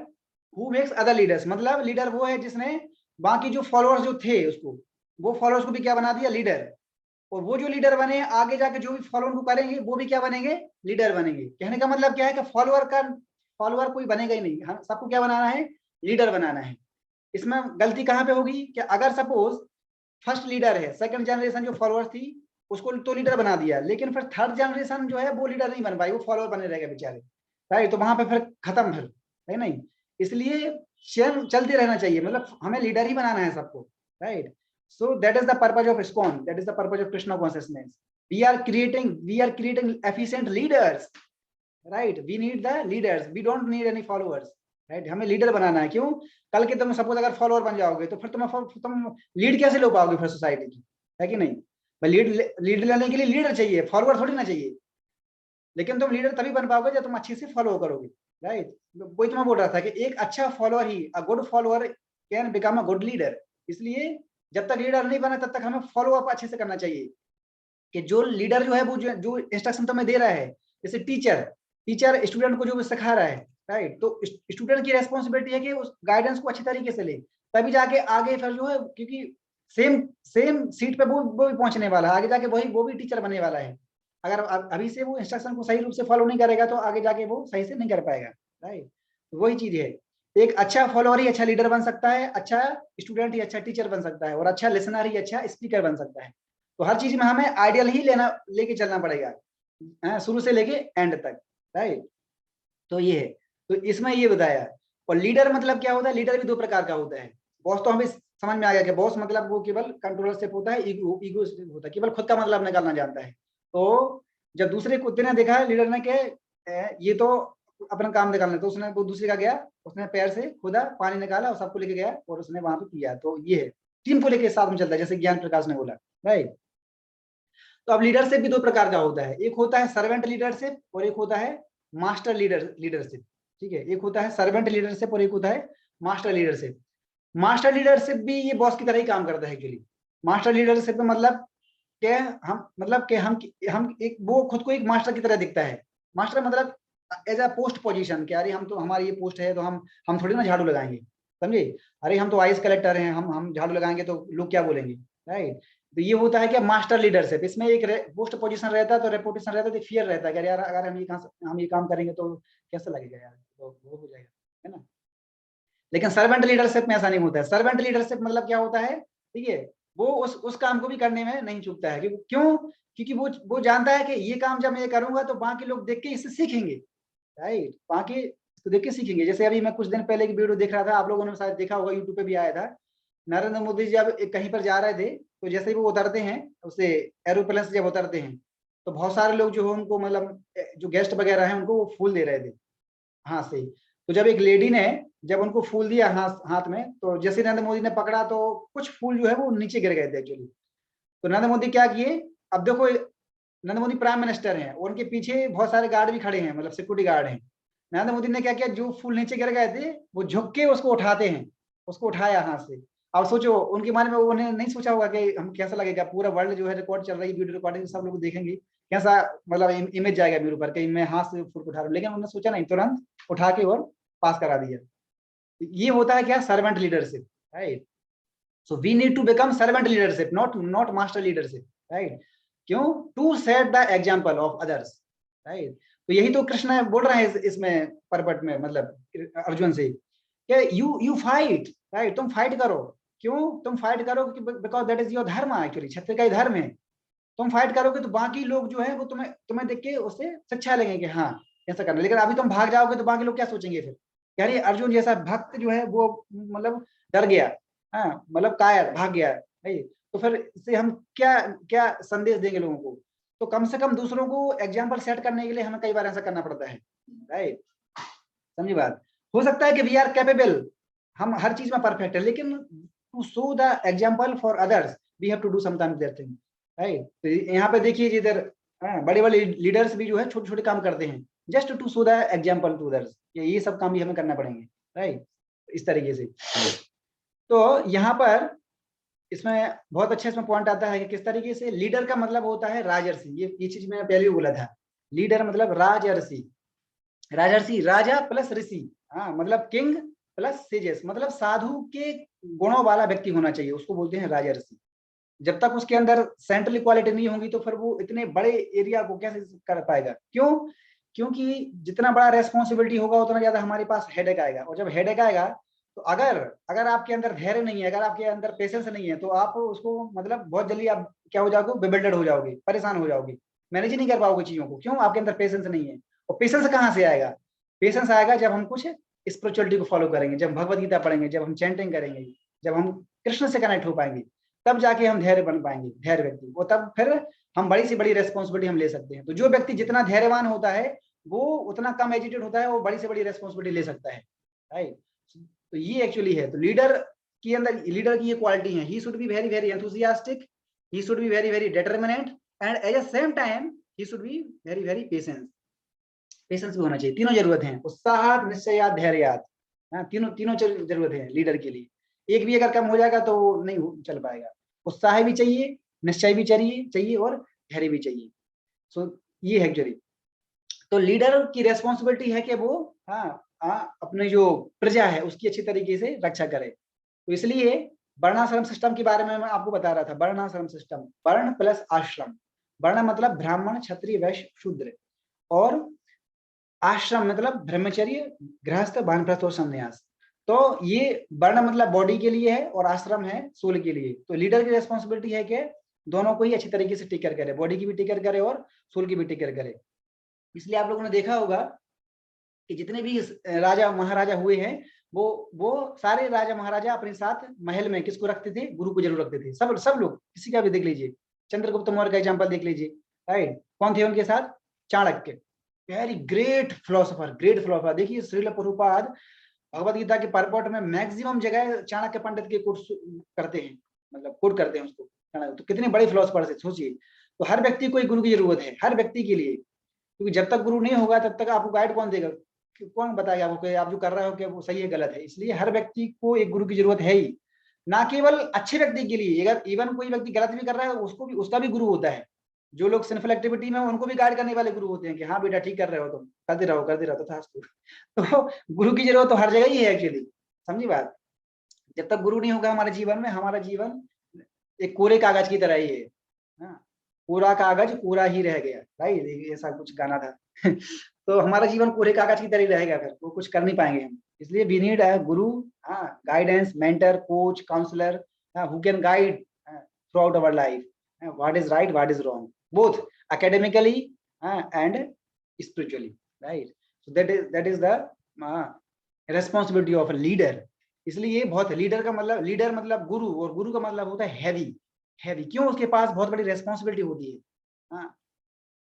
who makes other leaders, मतलब leader वो है जिसने बाकी जो followers जो थे उसको, वो फॉलोअर्स को भी क्या बना दिया, लीडर। और वो जो लीडर बने आगे जाके जो भी फॉलो उनको करेंगे वो भी क्या बनेंगे, लीडर बनेंगे। कहने का मतलब क्या है कि फॉलोअर कोई बनेगा ही नहीं, सबको क्या बनाना है, लीडर बनाना है। इसमें गलती कहाँ पे होगी कि अगर सपोज फर्स्ट लीडर है, सेकंड जनरेशन जो फॉलोअर्स थी उसको तो लीडर बना दिया, लेकिन फिर थर्ड जनरेशन जो है वो लीडर नहीं बन पाई, वो फॉलोअर बने रहेगा बेचारे, राइट। तो वहां पे फिर खत्म, फिर है नहीं। इसलिए चेन चलते रहना चाहिए, मतलब हमें लीडर ही बनाना है सबको, right. So that is the purpose of ISKCON. That is the purpose of Krishna consciousness. We are creating efficient leaders, right? We need the leaders. We don't need any followers, right? हमें leader बनाना है। क्यों? कल के तुम suppose अगर follower बन जाओगे तो फिर तुम लीड कैसे लो पाओगे फिर सोसाइटी की, है कि नहीं? लीड लेने के लिए लीडर चाहिए, फॉलोअर थोड़ी ना चाहिए। लेकिन तुम लीडर तभी बन पाओगे जब तुम अच्छे से फॉलो करोगे, राइट। कोई तुम्हें बोल रहा था कि एक अच्छा follower he, a good follower can become a good leader. इसलिए जब तक लीडर नहीं बना तब तक हमें फॉलो अप अच्छे से करना चाहिए, कि जो लीडर जो है वो जो इंस्ट्रक्शन तुम्हें दे रहा है, जैसे टीचर स्टूडेंट को जो भी सिखा रहा है, राइट। तो स्टूडेंट की रेस्पॉन्सिबिलिटी है कि उस गाइडेंस को अच्छी तरीके से ले, तभी जाके आगे फिर जो है, क्योंकि सेम सीट पे वो भी पहुंचने वाला है, आगे जाके वो भी टीचर बनने वाला है। अगर अभी से वो इंस्ट्रक्शन को सही रूप से फॉलो नहीं करेगा तो आगे जाके वो सही से नहीं कर पाएगा, राइट। वही चीज है, एक अच्छा फॉलोअर ही अच्छा लीडर बन सकता है, अच्छा स्टूडेंट ही अच्छा टीचर बन सकता है, और अच्छा लिसनर ही अच्छा स्पीकर बन सकता है। तो हर चीज में हमें आइडियल ही लेके चलना पड़ेगा, शुरू से लेके एंड तक, राइट। तो ये है, तो इसमें ये बताया। और लीडर मतलब क्या होता है, लीडर भी दो प्रकार का होता है। बॉस तो हमें समझ में आ गया कि बॉस मतलब वो केवल कंट्रोलरशिप होता है, ईगो होता है, केवल खुद का मतलब निकालना जानता है। तो जब दूसरे कुत्ते ने देखा लीडर ने के ये तो अपना काम निकालना, तो उसने वो दूसरे का गया, उसने पैर से खुदा पानी निकाला और सबको लेके गया और उसने वहां पे किया। तो ये है, टीम को लेके साथ में चलता है, जैसे ज्ञान प्रकाश ने बोला, राइट। तो अब लीडरशिप भी दो प्रकार का होता है, एक होता है सर्वेंट लीडरशिप और एक होता है मास्टर लीडरशिप। ठीक है, एक होता है सर्वेंट लीडरशिप और एक होता है मास्टर लीडरशिप। मास्टर लीडरशिप भी ये बॉस की तरह ही काम करता है एक्चुअली। मास्टर लीडरशिप में मतलब क्या, हम एक वो खुद को एक मास्टर की तरह दिखता है। मास्टर मतलब एज अ पोस्ट पोजीशन, कि अरे हम तो हमारी ये पोस्ट है तो हम थोड़ी ना झाड़ू लगाएंगे, समझे। अरे हम तो आइस कलेक्टर हैं, हम झाड़ू लगाएंगे तो लोग क्या बोलेंगे, राइट। तो ये होता है कि मास्टर लीडरशिप, इसमें एक पोस्ट पोजीशन रहता है, तो रेपुटेशन रहता है, तो फियर रहता है कि यार अगर हम ये काम करेंगे तो कैसा लगेगा यार, तो वो हो जाएगा, है ना। लेकिन सर्वेंट लीडरशिप में ऐसा नहीं होता है। सर्वेंट लीडरशिप मतलब क्या होता है, ठीक है, वो उस काम को भी करने में नहीं चूकता है। क्यों? क्योंकि वो जानता है कि ये काम जब मैं करूंगा तो बाकी लोग देख के इससे सीखेंगे, राइट। बाकी तो देख के सीखेंगे। जैसे अभी मैं कुछ दिन पहले की वीडियो देख रहा था, आप लोगों ने शायद देखा होगा, यूट्यूब पे भी आया था। नरेंद्र मोदी जी जब कहीं पर जा रहे थे, तो जैसे ही वो उतरते हैं उससे एरोप्लेन से जब उतरते हैं, तो बहुत सारे लोग जो है उनको मतलब जो गेस्ट वगैरह हैं उनको वो फूल दे रहे थे हाथ से। तो जब एक लेडी ने जब उनको फूल दिया हाथ में, तो जैसे नरेंद्र मोदी ने पकड़ा तो कुछ फूल जो है वो नीचे गिर गए थे एक्चुअली। तो नरेंद्र मोदी क्या किए, अब देखो नरेंद्र मोदी प्राइम मिनिस्टर हैं और उनके पीछे बहुत सारे गार्ड भी खड़े हैं, मतलब सिक्योरिटी गार्ड हैं। नरेंद्र मोदी ने क्या किया, जो फूल नीचे गिर गए थे वो झुक के उसको उठाते हैं, उसको उठाया हाथ से। अब सोचो उनके बारे में, उन्हें नहीं सोचा होगा कि हम कैसा लगेगा, पूरा वर्ल्ड जो है रिकॉर्ड चल रही है, वीडियो रिकॉर्डिंग सब लोग देखेंगे, कैसा मतलब इमेज जाएगा मेरे ऊपर कि मैं हाथ से फूल उठा रहा हूँ। लेकिन उन्होंने सोचा नहीं, तुरंत उठा के और पास करा दिया। ये होता है क्या, servant leadership, right. So we need to become servant leadership, not master leadership, right. क्यों? To set the example of others, right. तो यही तो कृष्ण बोल रहे हैं इसमें परपट में, मतलब अर्जुन से, कि यू फाइट, राइट। तुम फाइट करो। क्यों तुम फाइट करो? बिकॉज दैट इज योर धर्म, एक्चुअली क्षत्रिय का ही धर्म है। तुम फाइट करोगे तो बाकी लोग जो है वो तुम्हें देख के उससे शिक्षा लेंगे कि हाँ ऐसा करना। लेकिन अभी तुम भाग जाओगे तो बाकी लोग क्या सोचेंगे फिर, यार ये अर्जुन जैसा भक्त जो है वो मतलब डर गया, हाँ मतलब कायर भाग गया, नहीं। तो फिर इससे हम क्या क्या संदेश देंगे लोगों को। तो कम से कम दूसरों को एग्जाम्पल सेट करने के लिए हमें कई बार ऐसा करना पड़ता है, राइट। समझी बात। हो सकता है कि वी आर कैपेबल, हम हर चीज में परफेक्ट है, लेकिन to show the example for others we have to do sometimes their thing, right. तो यहाँ पे देखिए इधर बड़े बड़े लीडर्स भी जो है छोटे छोटे काम करते हैं just to show the example to others, ये सब काम भी हमें करना पड़ेंगे, राइट। इस तरीके से। तो यहाँ पर इसमें बहुत अच्छे इसमें पॉइंट आता है कि किस तरीके से लीडर का मतलब होता है राजर्षि। ये चीज मैंने पहले भी बोला था, लीडर मतलब राजर्षि। राजर्षि राजा प्लस ऋषि, हाँ मतलब किंग प्लस सेजेस, मतलब साधु के गुणों वाला व्यक्ति होना चाहिए, उसको बोलते हैं राजर्षि। जब तक उसके अंदर सेंट्रल इक्वालिटी नहीं होगी तो फिर वो इतने बड़े एरिया को कैसे कर पाएगा? क्यों? क्योंकि जितना बड़ा रेस्पॉन्सिबिलिटी होगा उतना ज्यादा हमारे पास हेडेक आएगा, और जब हेडेक आएगा तो अगर आपके अंदर धैर्य नहीं है, अगर आपके अंदर पेशेंस नहीं है, तो आप उसको मतलब बहुत जल्दी आप क्या हो जाओगे, बेबिल्डेड हो जाओगे, परेशान हो जाओगे, मैनेज ही नहीं कर पाओगे चीजों को। क्यों? आपके अंदर पेशेंस नहीं है। और पेशेंस कहाँ से आएगा? पेशेंस आएगा जब हम कुछ स्पिरिचुअलिटी को फॉलो करेंगे, जब भगवत गीता पढ़ेंगे, जब हम चैंटिंग करेंगे, जब हम कृष्ण से कनेक्ट हो पाएंगे, तब जाके हम धैर्य बन पाएंगे, धैर्य व्यक्ति, वो तब फिर हम बड़ी से बड़ी रेस्पॉन्सिबिलिटी हम ले सकते हैं। तो जो व्यक्ति जितना धैर्यवान होता है वो उतना कम एजिटेड होता है, वो बड़ी से बड़ी रेस्पॉन्सिबिलिटी ले सकता है, राइट। तो ये एक्चुअली है। तो लीडर के अंदर, लीडर की ये क्वालिटी है, he should be very very enthusiastic, he should be very very determinant, and at the same time he should be very very patience, patience भी होना चाहिए। तीनों जरूरत है, उत्साह, निश्चयात, धैर्ययात, तीनों जरूरत है लीडर के लिए। एक भी अगर कम हो जाएगा तो नहीं चल पाएगा। उत्साह भी चाहिए, निश्चय भी चाहिए और धैर्य भी चाहिए। सो ये है एक्चुअली। तो लीडर की रेस्पॉन्सिबिलिटी है कि वो अपने जो प्रजा है उसकी अच्छी तरीके से रक्षा करे। तो इसलिए वर्णाश्रम सिस्टम के बारे में मैं आपको बता रहा था। वर्णाश्रम सिस्टम, वर्ण प्लस आश्रम। वर्ण मतलब ब्राह्मण, क्षत्रिय, वैश्य, शूद्र, और आश्रम मतलब ब्रह्मचर्य, गृहस्थ, वानप्रस्थ और संन्यास। तो ये वर्ण मतलब बॉडी के लिए है और आश्रम है सोल के लिए। तो लीडर की रेस्पॉन्सिबिलिटी है कि दोनों को ही अच्छी तरीके से टेक केयर करे, बॉडी की भी टेक केयर करे और सोल की भी टेक केयर करे। इसलिए आप लोगों ने देखा होगा कि जितने भी राजा महाराजा हुए हैं वो सारे राजा महाराजा अपने साथ महल में किसको रखते थे? गुरु को जरूर रखते थे। सब लोग, किसी का भी देख लीजिए, चंद्रगुप्त मौर्य का एग्जांपल देख लीजिए, राइट। कौन थे उनके साथ? Chanakya, very great philosopher, great philosopher. देखिए श्रील प्रभुपाद भगवत गीता के परपॉट में मैक्सिमम जगह चाणक्य पंडित के कोट करते हैं, मतलब कोट करते हैं उसको। तो कितने बड़े फिलोसोफर से सोचिए। तो हर व्यक्ति को एक गुरु की जरूरत है, हर व्यक्ति के लिए, क्योंकि जब तक गुरु नहीं होगा तब तक आपको गाइड कौन देगा? कौन बताएगा आपको कि आप जो कर रहे हो कि वो सही है गलत है? इसलिए हर व्यक्ति को एक गुरु की जरूरत है ही, ना केवल अच्छे व्यक्ति के लिए। अगर इवन कोई व्यक्ति गलत भी कर रहा है उसको भी, उसका भी गुरु होता है। जो लोग सिंफुल एक्टिविटी में उनको भी गाइड करने वाले गुरु होते हैं कि हाँ बेटा ठीक कर रहे हो तुम, करते रहो तो गुरु की जरूरत तो हर जगह ही है एक्चुअली, समझी बात। जब तक गुरु नहीं होगा हमारे जीवन में, हमारा जीवन एक कोरे कागज की तरह ही है। पूरा कागज पूरा ही रह गया, राइट, ऐसा कुछ गाना था तो हमारा जीवन कोरे कागज की तरह ही रहेगा, फिर वो कुछ कर नहीं पाएंगे हम। इसलिए we need a guru, guidance, mentor, coach, counsellor, who can guide throughout our life, what is right, what is wrong, both academically and spiritually, right? So that is the responsibility of a leader. इसलिए बहुत, leader का मतलब, leader मतलब गुरु, और गुरु का मतलब होता है हैवी। हैवी क्यों? उसके पास बहुत बड़ी रेस्पॉन्सिबिलिटी होती है,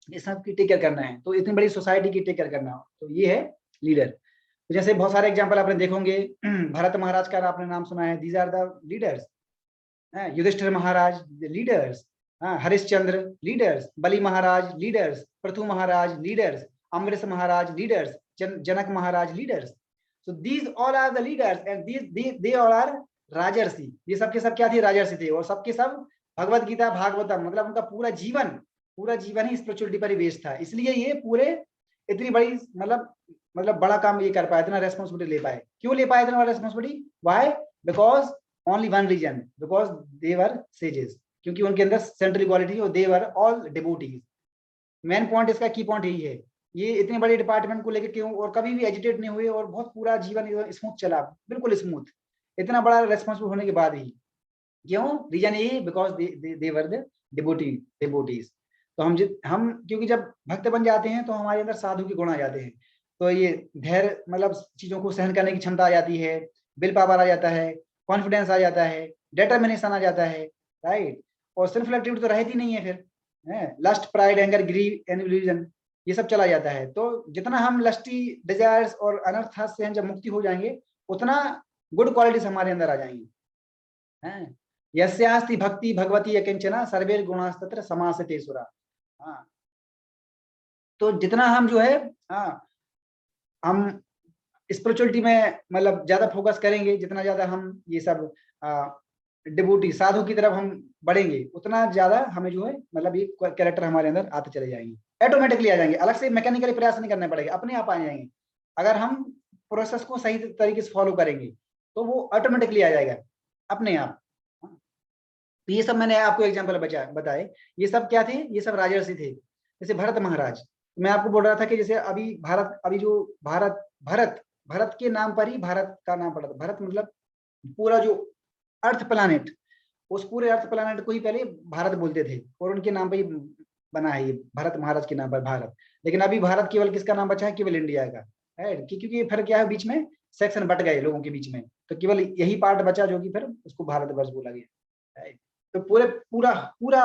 ये सब की टेक केयर करना है, तो इतनी बड़ी सोसाइटी की टेक केयर करना हो, तो ये है लीडर। तो जैसे बहुत सारे एग्जांपल आपने देखोगे, भरत महाराज का आपने नाम सुना है, these are the leaders. Yudhishthira Maharaj leaders, Harishchandra leaders, Bali Maharaj leaders, Prithu Maharaj leaders, Amrit Maharaj leaders, Janak Maharaj leaders. So these all are the leaders and they all are rajarshi. ये सब के सब क्या थे? राजर्षि थे। और सबके सब भगवत गीता, भागवतम, मतलब उनका पूरा जीवन ही स्पिरिचुअलिटी पर ही बेस्ड था। इसलिए ये पूरे इतनी बड़ी मतलब बड़ा काम ये कर पाए, इतना रेस्पॉन्सिबिलिटी ले पाए। क्यों ले पाए इतना बड़ा responsibility? Why? Because only one reason, because they were sages, क्योंकि उनके अंदर सेंट्रल इक्वालिटी और they were all devotees. Main point, इसका की पॉइंट यही है। ये इतने बड़े डिपार्टमेंट को लेकर क्यों, और कभी भी एजिटेट नहीं हुए, और बहुत पूरा जीवन स्मूथ चला, बिल्कुल स्मूथ, इतना बड़ा रेस्पॉन्सिबल होने के बाद ही। क्यों? रीजन यही, because they were the devotees. तो हम क्योंकि जब भक्त बन जाते हैं तो हमारे अंदर साधु के गुण आ जाते हैं। तो ये धैर्य, मतलब चीजों को सहन करने की क्षमता आ जाती है, विल पावर आ जाता है, कॉन्फिडेंस आ जाता है, डिटर्मिनेशन आ जाता है, राइट। और सिंफुल एक्टिविटी तो रहती नहीं है फिर, lust, pride, anger, grieve and illusion, ये सब चला जाता है। तो जितना हम लस्टी डिजायर्स और अनर्थ से हम जब मुक्ति हो जाएंगे, उतना गुड क्वालिटीज हमारे अंदर आ जाएंगी। यस्यास्ति भक्ति भगवती यकिंचना सर्वेर गुणास्तत्र समासते सुरा। तो जितना हम जो है हम स्पिरिचुअलिटी में मतलब ज्यादा फोकस करेंगे, जितना ज्यादा हम ये सब डिवोटी साधु की तरफ हम बढ़ेंगे, उतना ज्यादा हमें जो है मतलब ये कैरेक्टर हमारे अंदर आते चले जाएंगे, ऑटोमेटिकली आ जाएंगे, अलग से मैकेनिकली प्रयास नहीं करना पड़ेगा, अपने आप आ जाएंगे। अगर हम प्रोसेस को सही तरीके से फॉलो करेंगे तो वो ऑटोमेटिकली आ जाएगा अपने आप। तो ये सब मैंने आपको एग्जाम्पल बताए। ये सब क्या थे? ये सब राजर्षि थे। जैसे भरत महाराज, मैं आपको बोल रहा था कि जैसे अभी जो भारत के नाम पर ही भारत का नाम पड़ा था। भारत मतलब पूरा जो अर्थ प्लानेट, उस पूरे अर्थ प्लानेट को ही पहले भारत बोलते थे और उनके नाम पर ही बना है ये भरत महाराज के नाम पर भारत। लेकिन अभी भारत केवल किसका नाम बचा है? केवल इंडिया का है, क्योंकि फिर क्या है, बीच में सेक्शन बट गए लोगों के बीच में, तो केवल यही पार्ट बचा जो कि फिर उसको भारतवर्ष बोला गया है। तो पूरा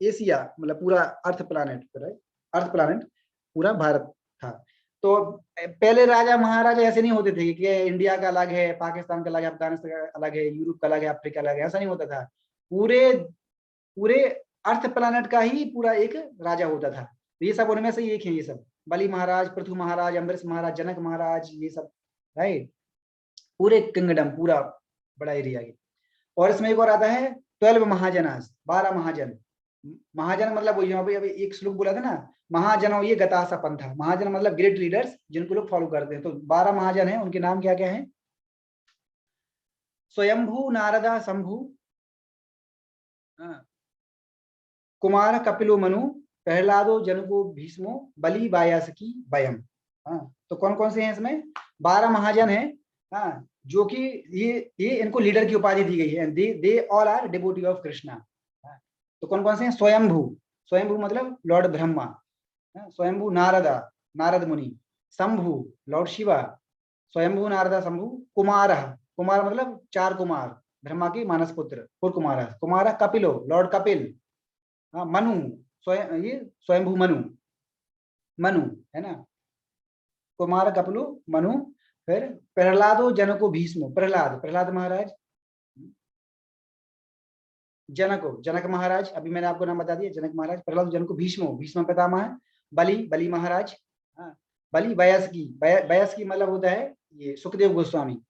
एशिया मतलब पूरा अर्थ प्लानेट पूरा भारत था। तो पहले राजा महाराजा ऐसे नहीं होते थे कि इंडिया का अलग है, पाकिस्तान का अलग है, अफगानिस्तान का अलग है, यूरोप का अलग है, अफ्रीका अलग है, ऐसा नहीं होता था। पूरे अर्थ प्लानेट का ही पूरा एक राजा होता था। तो ये सब उनमें से ही एक है, ये सब बलि महाराज, पृथु महाराज, अम्बरीश महाराज, जनक महाराज, ये सब राइट, पूरे किंगडम, पूरा बड़ा एरिया है। और इसमें एक और आता है 12 महाजनास, 12 महाजन। महाजन मतलब वही अभी एक श्लोक बोला था ना, महाजनों ये गतासा पंथा। महाजन मतलब ग्रेट लीडर्स जिनको लोग फॉलो करते हैं। तो 12 महाजन हैं, उनके नाम क्या क्या हैं? स्वयंभू नारदा शंभु, कुमार कपिलो मनु, प्रहलादो जनको भीष्मो, बलि वायासकी वयम। तो कौन कौन से हैं इसमें? 12 महाजन हैं, जो कि ये इनको लीडर की उपाधि दी गई है। They all are devotee of Krishna. तो कौन कौन से हैं? स्वयंभू मतलब लॉर्ड ब्रह्मा, स्वयंभू नारदा, नारद मुनि, शंभु लॉर्ड शिवा, स्वयंभू नारदा शंभु, कुमार मतलब 4 कुमार, ब्रह्मा के मानस पुत्र, कुमार कपिलो लॉर्ड कपिल, मनु स्वयंभू मनु है ना, कुमार कपिलो मनु। फिर प्रहलादो जनको भीष्मो, प्रहलाद महाराज, जनक महाराज, अभी मैंने आपको नाम बता दिया, जनक महाराज। प्रहलाद जनको भीष्म पितामह है। बलि महाराज, बलि वयस्की मतलब होता है ये सुखदेव गोस्वामी।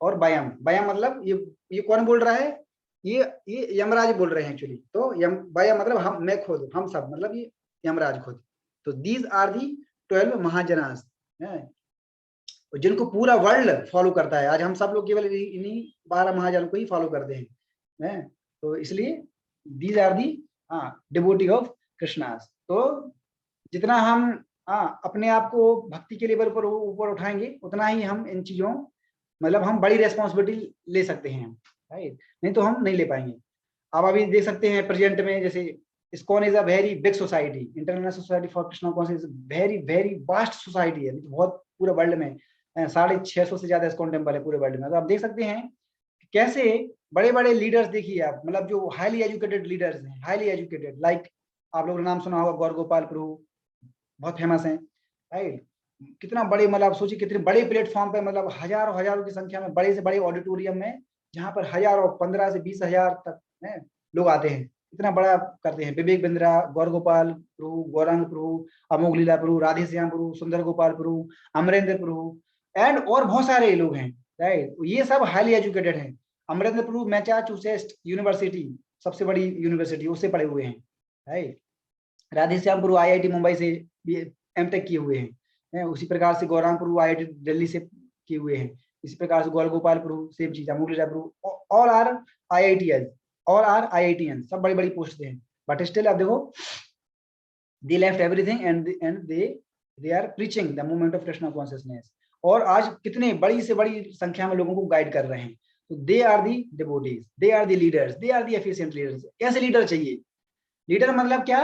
और वयम मतलब ये कौन बोल रहा है? ये यमराज बोल रहे हैं एक्चुअली। तो वयम मतलब मैं खुद, हम सब, मतलब ये यमराज खुद। तो दीज आर दी 12 महाजनास, जिनको पूरा वर्ल्ड फॉलो करता है। आज हम सब लोग केवल इन्हीं 12 महाजन को ही फॉलो करते हैं। तो इसलिए these are the devotee of Krishnas. तो जितना हम अपने आप को भक्ति के लेवल पर ऊपर उठाएंगे, उतना ही हम इन चीजों मतलब हम बड़ी रेस्पॉन्सिबिलिटी ले सकते हैं, राइट? नहीं तो हम नहीं ले पाएंगे। आप अभी देख सकते हैं प्रेजेंट में, जैसे ISKCON is a very big society, international society for Krishna conscious, very vast society है, बहुत पूरे वर्ल्ड में 650 से ज्यादा ISKCON टेम्पल है पूरे वर्ल्ड में। तो आप देख सकते हैं कैसे बड़े बड़े लीडर्स, देखिए आप, मतलब जो हाईली एजुकेटेड लीडर्स हैं, हाईली एजुकेटेड, लाइक आप लोगों ने नाम सुना होगा गौर गोपाल प्रभु, बहुत फेमस हैं, राइट? कितना बड़े, मतलब आप सोचिए कितने बड़े प्लेटफॉर्म पे, मतलब हजारों की संख्या में, बड़े से बड़े ऑडिटोरियम में, जहां पर हजारों 15 से 20 हजार तक लोग आते हैं, इतना बड़ा करते हैं। विवेक बिंद्रा, गौर गोपाल प्रभु, गौरांग प्रभु, अमोघ लीला प्रभु, राधे श्याम प्रभु, सुंदर गोपाल प्रभु, अमरेंद्र प्रभु, एंड और बहुत सारे लोग हैं, राइट? ये सब हाईली एजुकेटेड हैं। अमरेंद्र प्रभु मैसाचुसेट्स यूनिवर्सिटी, सबसे बड़ी यूनिवर्सिटी, उससे पढ़े हुए हैं, राइट? राधे श्याम प्रभु IIT मुंबई से MTech किए हुए हैं। उसी प्रकार से गौरांग प्रभु IIT दिल्ली से किए हुए हैं। इसी प्रकार से गौर गोपाल प्रभु, सेम चीज, अमोघ लीला प्रभु, ऑल आर IITians, सब बड़ी बड़ी पोस्ट हैं। बट स्टिल आप देखो, they left everything and they are preaching the movement of Krishna consciousness। और आज कितने बड़ी से बड़ी संख्या में लोगों को गाइड कर रहे हैं। तो they are the devotees, they are the leaders, they are the efficient leaders। कैसे लीडर चाहिए? लीडर मतलब क्या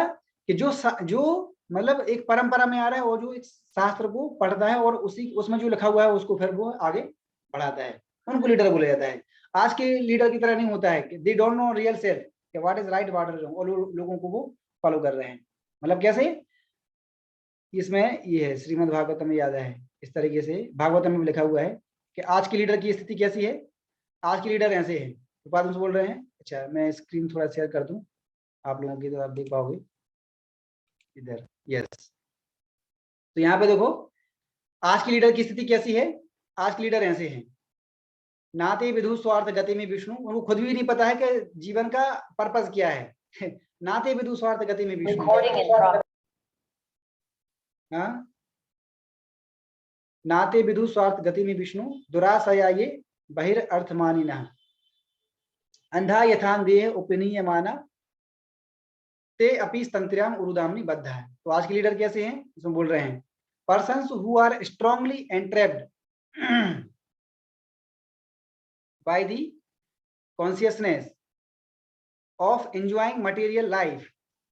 कि जो मतलब एक परंपरा में आ रहा है और जो एक शास्त्र को पढ़ता है और उसमें जो लिखा हुआ है उसको फिर वो आगे बढ़ाता है, उनको लीडर बोला जाता है। आज के लीडर की तरह नहीं होता है कि they don't know real self कि what is right what is wrong, और लोगों को वो फॉलो कर रहे हैं। मतलब कैसे? इसमें ये है श्रीमद् भागवतम में याद है, इस तरीके से भागवतम में लिखा हुआ है कि आज के लीडर की स्थिति कैसी है। आज के लीडर ऐसे है, तो बात बोल रहे हैं। अच्छा, मैं स्क्रीन थोड़ा शेयर कर दूं आप लोगों की, तो आप देख पाओगे इधर। यस, तो यहाँ पे देखो आज की लीडर की स्थिति कैसी है। आज के लीडर ऐसे हैं, नाते विदु स्वार्थ गति में विष्णु, उनको खुद भी नहीं पता है कि जीवन का पर्पस क्या है। नाते विदु स्वार्थ गति में विष्णु। हाँ, नाते विदु स्वार्थ गति में विष्णु दुराशया ये बहिर्अर्थमानिनः अंधा यथान्धेय उपनीयमाना ते अपि तंत्र्याम उरुदामनि बद्ध है। तो आज के लीडर कैसे हैं, इसमें बोल रहे हैं persons who are strongly entrapped by the consciousness of enjoying material life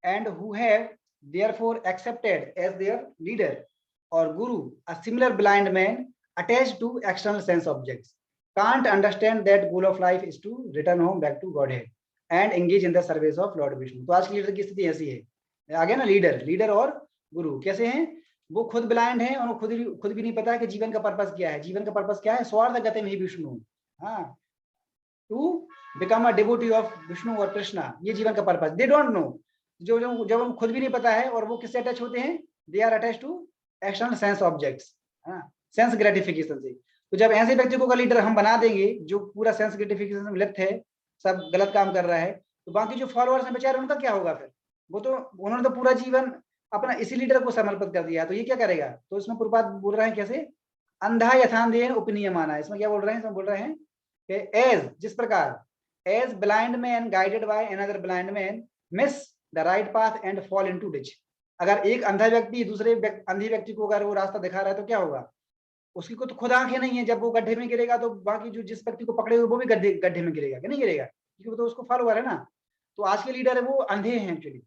and who have therefore accepted as their leader or guru a similar blind man attached to external sense objects can't understand that goal of life is to return home back to Godhead and engage in the service of Lord Vishnu। तो आज की leader की स्थिति ऐसी है, आगे ना leader और गुरु कैसे हैं, वो खुद ब्लाइंड हैं और खुद भी नहीं पता है कि जीवन का पर्पस क्या है। जीवन का पर्पस क्या है, स्वार्थ गते में ही विष्णु, हाँ, to become a devotee of Vishnu और कृष्णा, ये जीवन का पर्पस। दे डोंट नो, जब हम खुद भी नहीं पता है और वो किससे अटैच होते हैं, they are attach to external sense objects, sense gratification से। तो जब ऐसे व्यक्ति को लीडर हम बना देंगे जो पूरा सेंस ग्रेटिफिकेशन में लिप्त है, सब गलत काम कर रहा है, तो बाकी जो फॉलोअर्स हैं बेचारे उनका क्या होगा फिर, वो तो उन्होंने तो पूरा जीवन अपना इसी लीडर को समर्पित कर दिया, तो ये क्या करेगा। तो इसमें प्रभुपाद बोल रहे हैं कैसे, अंधा यथान्धेय उपनीयमाना, इसमें क्या बोल रहे हैं, इसमें बोल रहे हैं कि एज, जिस प्रकार as blind man guided by another blind man miss the right path and fall into ditch। अगर एक अंधा व्यक्ति दूसरे अंधे व्यक्ति को अगर वो रास्ता दिखा रहा है तो क्या होगा, उसकी को तो खुद आंखें नहीं है, जब वो गड्ढे में गिरेगा तो बाकी जो जिस व्यक्ति को पकड़े हुए वो भी गड्ढे में गिरेगा कि नहीं गिरेगा, क्योंकि वो तो उसको फॉलोअर है ना। तो आज के लीडर है वो अंधे हैं, एक्चुअली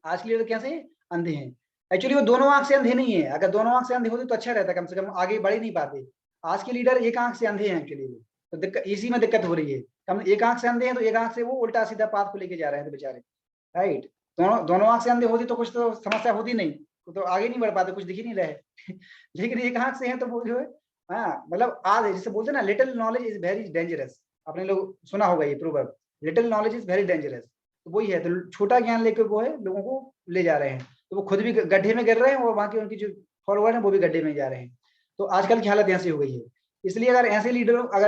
आज के लीडर कैसे अंधे हैं, एक्चुअली वो दोनों आंख से अंधे नहीं है। अगर दोनों आंख से अंधे होते तो अच्छा रहता, कम से कम आगे बढ़ ही नहीं पाते। आज के लीडर एक आंख से अंधे हैं एक्चुअली, तो दिक्कत इसी में दिक्कत हो रही है। कम एक आंख से अंधे हैं तो एक आंख से वो उल्टा सीधा पाथ को लेके जा रहे हैं तो बेचारे, राइट। दोनों आंख से अंधे होती तो कुछ तो समस्या होती नहीं, तो आगे नहीं बढ़ पाते, कुछ दिख ही नहीं रहे लेकिन एक आंख से है तो वो जो है, हाँ, मतलब आज जैसे बोलते हैं ना, little knowledge is very dangerous, आपने लोग सुना होगा ये proverb, little knowledge is very dangerous. तो वही है, तो छोटा ज्ञान लेकर वो है लोगों को ले जा रहे हैं, तो वो खुद भी गड्ढे में गिर रहे हैं और वहां के उनकी जो फॉलोअर है वो भी गड्ढे में जा रहे हैं। तो आजकल की हालत ऐसी हो गई है। इसलिए अगर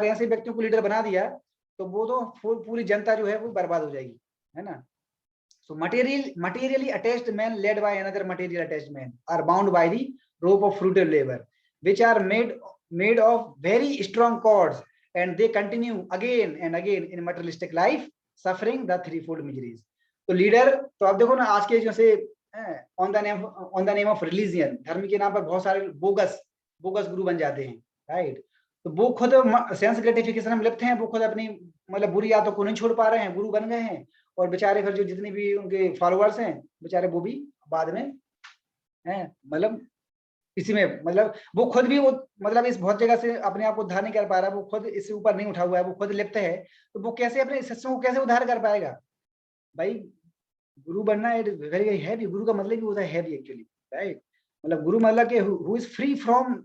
ऐसे व्यक्तियों को लीडर बना दिया तो वो तो पूरी जनता जो है वो बर्बाद हो जाएगी, है ना। सो materially attached men led by another material attached men are bound by the rope of fruitive labor which are made of very strong cords and they continue again and again in materialistic life suffering the threefold miseries। तो leader तो आप देखो ना, आज के जैसे on the name of religion, धर्म के नाम पर बहुत सारे बोगस गुरु बन जाते हैं, राइट। तो वो खुद सेंस ग्रेटिफिकेशन में लिप्त हैं, वो खुद अपनी मतलब बुरी आदतों को नहीं छोड़ पा रहे हैं, गुरु बन गए हैं, और बेचारे फिर जो जितने भी उनके फॉलोअर्स हैं बेचारे वो भी बाद में हैं, मतलब इसी में, मतलब वो खुद भी वो मतलब इस बहुत जगह से अपने आप को उद्धार नहीं कर पा रहा, वो खुद इससे ऊपर नहीं उठा हुआ है, वो खुद लिप्त है, तो वो कैसे अपने शिष्यों को कैसे उद्धार कर पाएगा भाई। गुरु बनना वेरी हैवी, गुरु का मतलब भी होता है हैवी एक्चुअली, राइट। मतलब गुरु मतलब के who is free from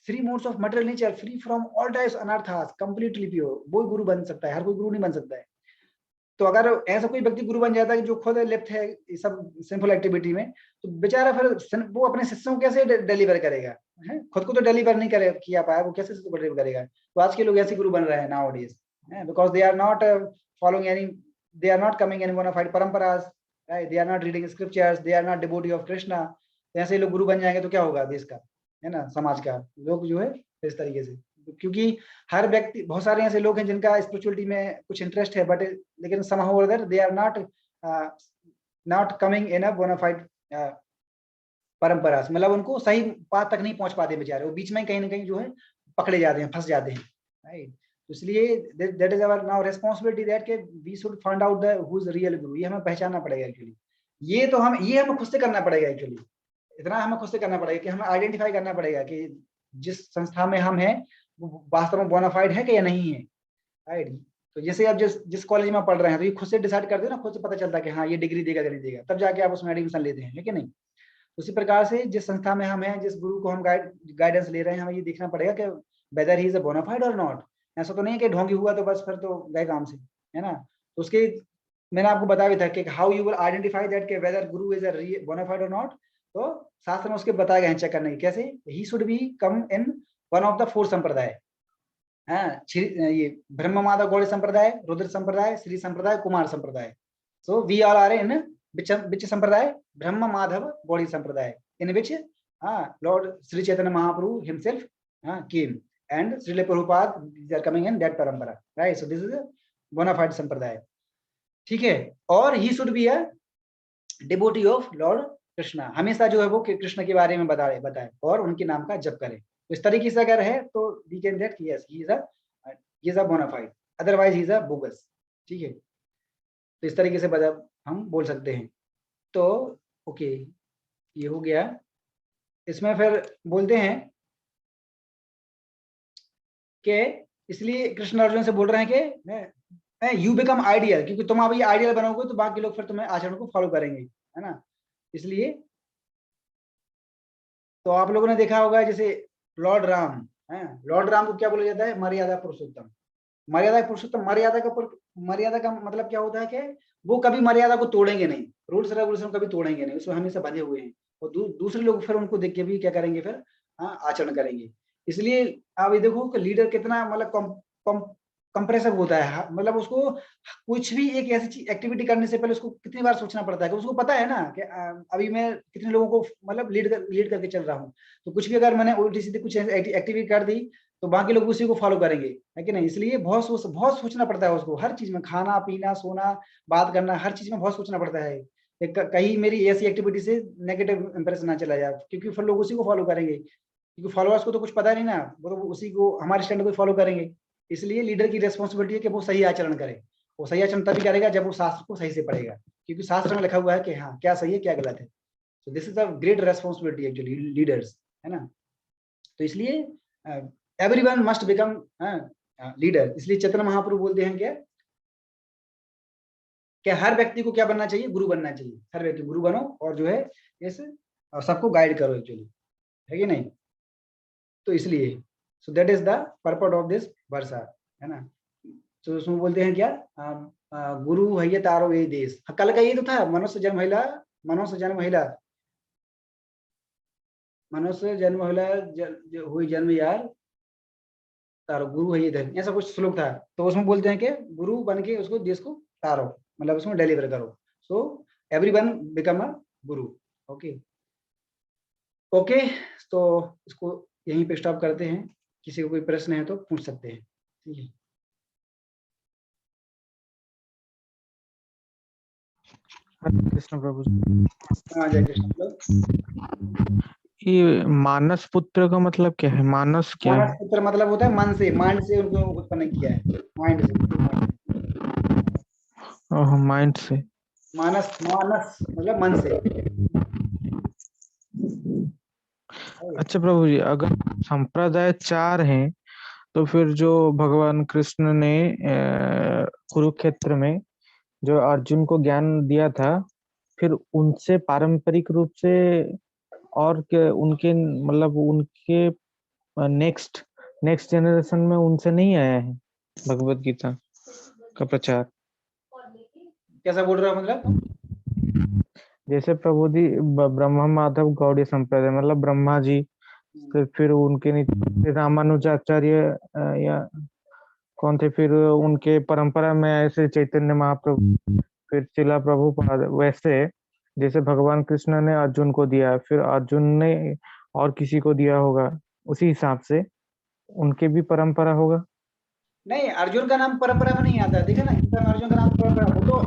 three modes of material nature, free from all types अनर्थास, कंप्लीटली प्योर, वो गुरु बन सकता है, हर कोई गुरु नहीं बन सकता है। तो अगर ऐसा कोई व्यक्ति गुरु बन जाता है जो खुद लिप्त है इस सब सिंपल एक्टिविटी में, तो बेचारा फिर वो अपने शिष्यों को कैसे डिलीवर करेगा, है? खुद को तो डिलीवर नहीं किया पाया, वो कैसे शिष्यों को डिलीवर करेगा। तो आज के लोग ऐसे गुरु बन रहे हैं nowadays, because they are not following any, they are not coming any bona fide परंपरास, they are not reading scriptures, they are not devotee of Krishna. ऐसे लोग गुरु बन जाएंगे तो क्या होगा देश का, है ना, समाज का, लोग जो है इस तरीके से। क्योंकि हर व्यक्ति, बहुत सारे ऐसे लोग हैं जिनका स्पिरिचुअलिटी में कुछ इंटरेस्ट है, बट लेकिन somehow or other they are not coming in a bona fide परंपरा, मतलब उनको सही बात तक नहीं पहुंच पाते बेचारे, वो बीच में कहीं ना कहीं जो है पकड़े जाते हैं, फंस जाते हैं, राइट। तो इसलिए that is our now responsibility that के we should find out the who is real guru. ये हमें पहचानना पड़ेगा एक्चुअली, ये हमें खुद से करना पड़ेगा एक्चुअली, इतना हमें खुद से करना पड़ेगा कि हमें आइडेंटिफाई करना पड़ेगा कि जिस संस्था में हम हैं वो वास्तव में बोनाफाइड है कि या नहीं है, राइट। तो जैसे आप जिस कॉलेज में पढ़ रहे हैं तो ये खुद से डिसाइड कर दो ना, खुद से पता चलता है कि हाँ ये डिग्री देगा कि नहीं देगा, तब जाके आप उसमें एडमिशन लेते हैं, है कि नहीं। उसी प्रकार से जिस संस्था में हम हैं, जिस गुरु को हम गाइडेंस ले रहे हैं, हमें ये देखना पड़ेगा कि whether he is a bonafide और नॉट। ऐसा तो नहीं है कि ढोंगी हुआ तो बस फिर तो गए काम से, है ना। तो उसके मैंने आपको बताया भी था कि how you will identify that के weather Guru is a bonafide और नॉट। तो शास्त्र में उसके बताया गया है चेक करने की कैसे, he should be come in one of the 4 संप्रदाय, ये ब्रह्म माधव गौड़ी संप्रदाय, रुद्र संप्रदाय, Shri Sampradaya, Kumar Sampradaya. So we all are in which Sampradaya, ब्रह्म माधव गौड़ी संप्रदाय, इन विच Lord Sri Chaitanya Mahaprabhu himself came, and Srila Prabhupada, they are coming in that parampara, right? So this is a bona fide sampradaya. ठीक है, और he should be a devotee of Lord Krishna, हमेशा जो है वो कृष्ण के बारे में बताए और उनके नाम का जप करे। तो इस तरीके से अगर है तो we can that yes he is a bona fide, otherwise he is a bogus, ठीक है। तो इस तरीके से हम बोल सकते हैं। तो ओके, ये हो गया। इसमें फिर बोलते हैं कि इसलिए कृष्ण अर्जुन से बोल रहे हैं कि यू बिकम आइडियल, क्योंकि तुम अभी आइडियल बनोगे तो बाकी लोग फिर तुम्हें आचरण को फॉलो करेंगे, है ना। इसलिए तो आप लोगों ने देखा होगा जैसे लॉर्ड राम है, लॉर्ड राम को क्या बोला जाता है? मर्यादा पुरुषोत्तम। मर्यादा पुरुषोत्तम, मर्यादा का मतलब क्या होता है कि वो कभी मर्यादा को तोड़ेंगे नहीं, रूल्स रेगुलेशन कभी तोड़ेंगे नहीं, उसमें हमेशा बंधे हुए हैं। और दूसरे लोग फिर उनको देख के भी क्या करेंगे, फिर आचरण करेंगे। इसलिए आप ये देखो कि लीडर कितना मतलब कंप्रेसिव होता है, मतलब उसको कुछ भी एक ऐसी एक्टिविटी करने से पहले उसको कितनी बार सोचना पड़ता है, कि उसको पता है ना कि अभी मैं कितने लोगों को मतलब लीड करके चल रहा हूँ। तो कुछ भी अगर मैंने उल्टी सीधी कुछ एक्टिविटी कर दी तो बाकी लोग उसी को फॉलो करेंगे, है कि नहीं। इसलिए बहुत सोचना पड़ता है उसको, हर चीज में, खाना पीना सोना बात करना, हर चीज में बहुत सोचना पड़ता है। कहीं मेरी ऐसी एक्टिविटी से नेगेटिव इंप्रेशन ना चला जाए, क्योंकि फिर लोग उसी को फॉलो करेंगे, क्योंकि फॉलोअर्स को तो कुछ पता नहीं ना, वो तो उसी को, हमारे स्टैंड को फॉलो करेंगे। इसलिए लीडर की रिस्पॉन्सिबिलिटी है कि वो सही आचरण करे। वो सही आचरण तभी करेगा जब वो शास्त्र को सही से पढ़ेगा, क्योंकि शास्त्र में लिखा हुआ है कि हाँ क्या सही है क्या गलत है। So this is a great responsibility actually leaders, है ना। तो इसलिए एवरीवन मस्ट बिकम लीडर। इसलिए चैतन्य महाप्रभु बोलते हैं कि हर व्यक्ति को क्या बनना चाहिए? गुरु बनना चाहिए। हर व्यक्ति गुरु बनो और जो है इस सबको गाइड करो एक्चुअली, है कि नहीं। तो इसलिए so that is the purpose of this वर्षा, है ना। तो उसमें बोलते हैं क्या, गुरु है तारो ये देश। कल का ये तो था, मनुष्य जन्म महिला हुई जन्म यार तारो, गुरु है ये धर्म, ऐसा कुछ श्लोक था। तो उसमें बोलते हैं कि गुरु बन के उसको देश को तारो, मतलब उसमें डिलीवर करो। So everyone become a Guru. Okay, तो इसको यहीं पे स्टॉप करते हैं। किसी को कोई प्रश्न है तो पूछ सकते हैं, ठीक है। हरे कृष्ण प्रभु। हाँ जय कृष्ण। ये मानस पुत्र का मतलब क्या है? मानस क्या है? मानस पुत्र मतलब होता है मन से, माइंड से उनको उत्पन्न किया है, माइंड से। ओह, माइंड से। मानस मतलब मन से। अच्छा प्रभु जी, अगर संप्रदाय 4 हैं तो फिर जो भगवान कृष्ण ने कुरुक्षेत्र में जो अर्जुन को ज्ञान दिया था, फिर उनसे पारंपरिक रूप से और उनके मतलब उनके नेक्स्ट जनरेशन में उनसे नहीं आया है भगवत गीता का प्रचार? कैसा बोल रहा है मतलब? जैसे प्रभु जी ब्रह्मा माधव गौड़ीय संप्रदाय मतलब ब्रह्मा जी, फिर उनके नीचे रामानुजाचार्य या कौन थे, फिर उनके परंपरा में ऐसे चैतन्य महाप्रभु, फिर चिला प्रभुपाद। वैसे जैसे भगवान कृष्ण ने अर्जुन को दिया, फिर अर्जुन ने और किसी को दिया होगा, उसी हिसाब से उनके भी परंपरा होगा। नहीं, अर्जुन का नाम परंपरा में नहीं आता, देखा ना, अर्जुन का नाम परंपरा, वो तो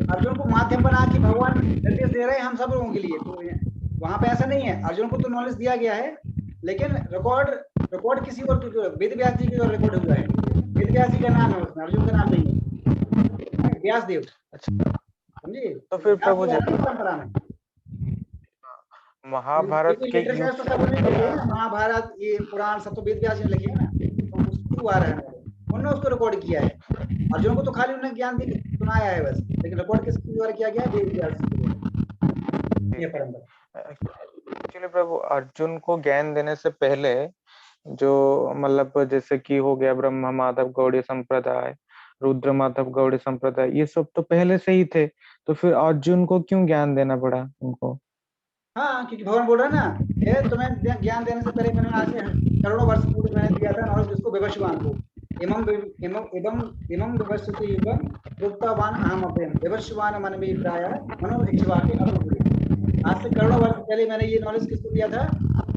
अर्जुन को माध्यम बना के भगवान निर्देश दे रहे हैं हम सब लोगों के लिए। तो वहां पे ऐसा नहीं है, अर्जुन को तो नॉलेज दिया गया है, लेकिन रिकॉर्ड किसी और, वेद व्यास जी की ओर रिकॉर्ड हुआ है। वेद व्यास जी का नाम है उसमें, अर्जुन का नाम नहीं है, व्यास देव। अच्छा, समझिए। तो फिर प्रभु जी परंपरा में महाभारत के महाभारत ये पुराण सब तो वेद व्यास जी ने लिखे हैं ना, तो उसको आ रहा है, उन्होंने उसको रिकॉर्ड किया है। अर्जुन को तो खाली उन्होंने ज्ञान सुनाया है बस, लेकिन रिकॉर्ड किसके द्वारा किया गया है? वेद व्यास जी के द्वारा, ये परंपरा। एक्चुअली प्रभु अर्जुन को ज्ञान देने से पहले जो मतलब जैसे कि हो गया ब्रह्मा माधव गौड़ीय संप्रदाय, रुद्र माधव गौड़ीय संप्रदाय, ये सब तो पहले से ही थे, तो फिर अर्जुन को क्यों ज्ञान देना पड़ा उनको? हाँ, क्योंकि भगवान बोल रहा है ना, तुम्हें ज्ञान देने से पहले मैंने आज से करोड़ों वर्ष पूर्व मैंने दिया था नॉलेज किसको? विवस्वान को। इमं विवस्वते युगं प्रोक्तवान अहमप्ययं विवस्वान मन में प्रायः मनो इच्छवाके अनुकूले। आज से करोड़ों वर्ष पहले मैंने ये नॉलेज किसको दिया था?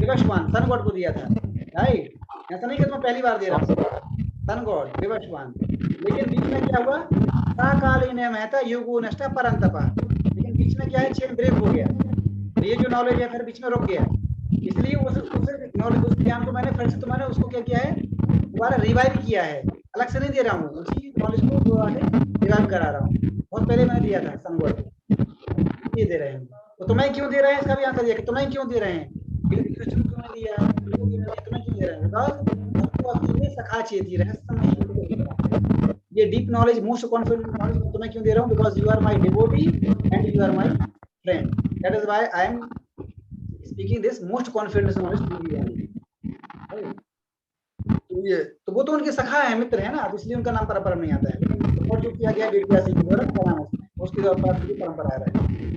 विवस्वान सन गॉड को दिया था, राइट। ऐसा नहीं कि मैं पहली बार दे रहा हूँ, सन गॉड विवस्वान। लेकिन बीच में क्या हुआ, साकालीन महता युगो नष्टा परंतपा, लेकिन बीच में क्या है, चेन ब्रेक हो गया, तो ये जो नॉलेज है फिर बीच में रुक गया। इसलिए उस नॉलेज, उस ज्ञान को मैंने फिर से तुम्हारे उसको क्या किया है, दोबारा रिवाइव किया है, अलग से नहीं दे रहा हूँ, उसी नॉलेज को दोबारा रिवाइव करा रहा हूँ। बहुत पहले मैंने दिया था सन गॉड को, ये दे रहे हैं। तो तुम्हें क्यों दे रहे हैं, इसका भी आंसर दिया कि तुम्हें क्यों दे रहे हैं, क्यों दिया है, तुम्हें क्यों दे रहे हैं, बिकॉज़ सखा चेती रहस्य, ये deep knowledge, most confident knowledge तुम्हें क्यों दे रहा हूँ, because you are my devotee and you are my friend, that is why I am speaking this most confidence knowledge to you. तो वो तो उनके सखा है, मित्र है ना, तो इसलिए उनका नाम परंपरा नहीं आता है। लेकिन और जो किया गया वेदव्यास जी द्वारा क्या नाम है, उसकी परंपरा आ रहा है।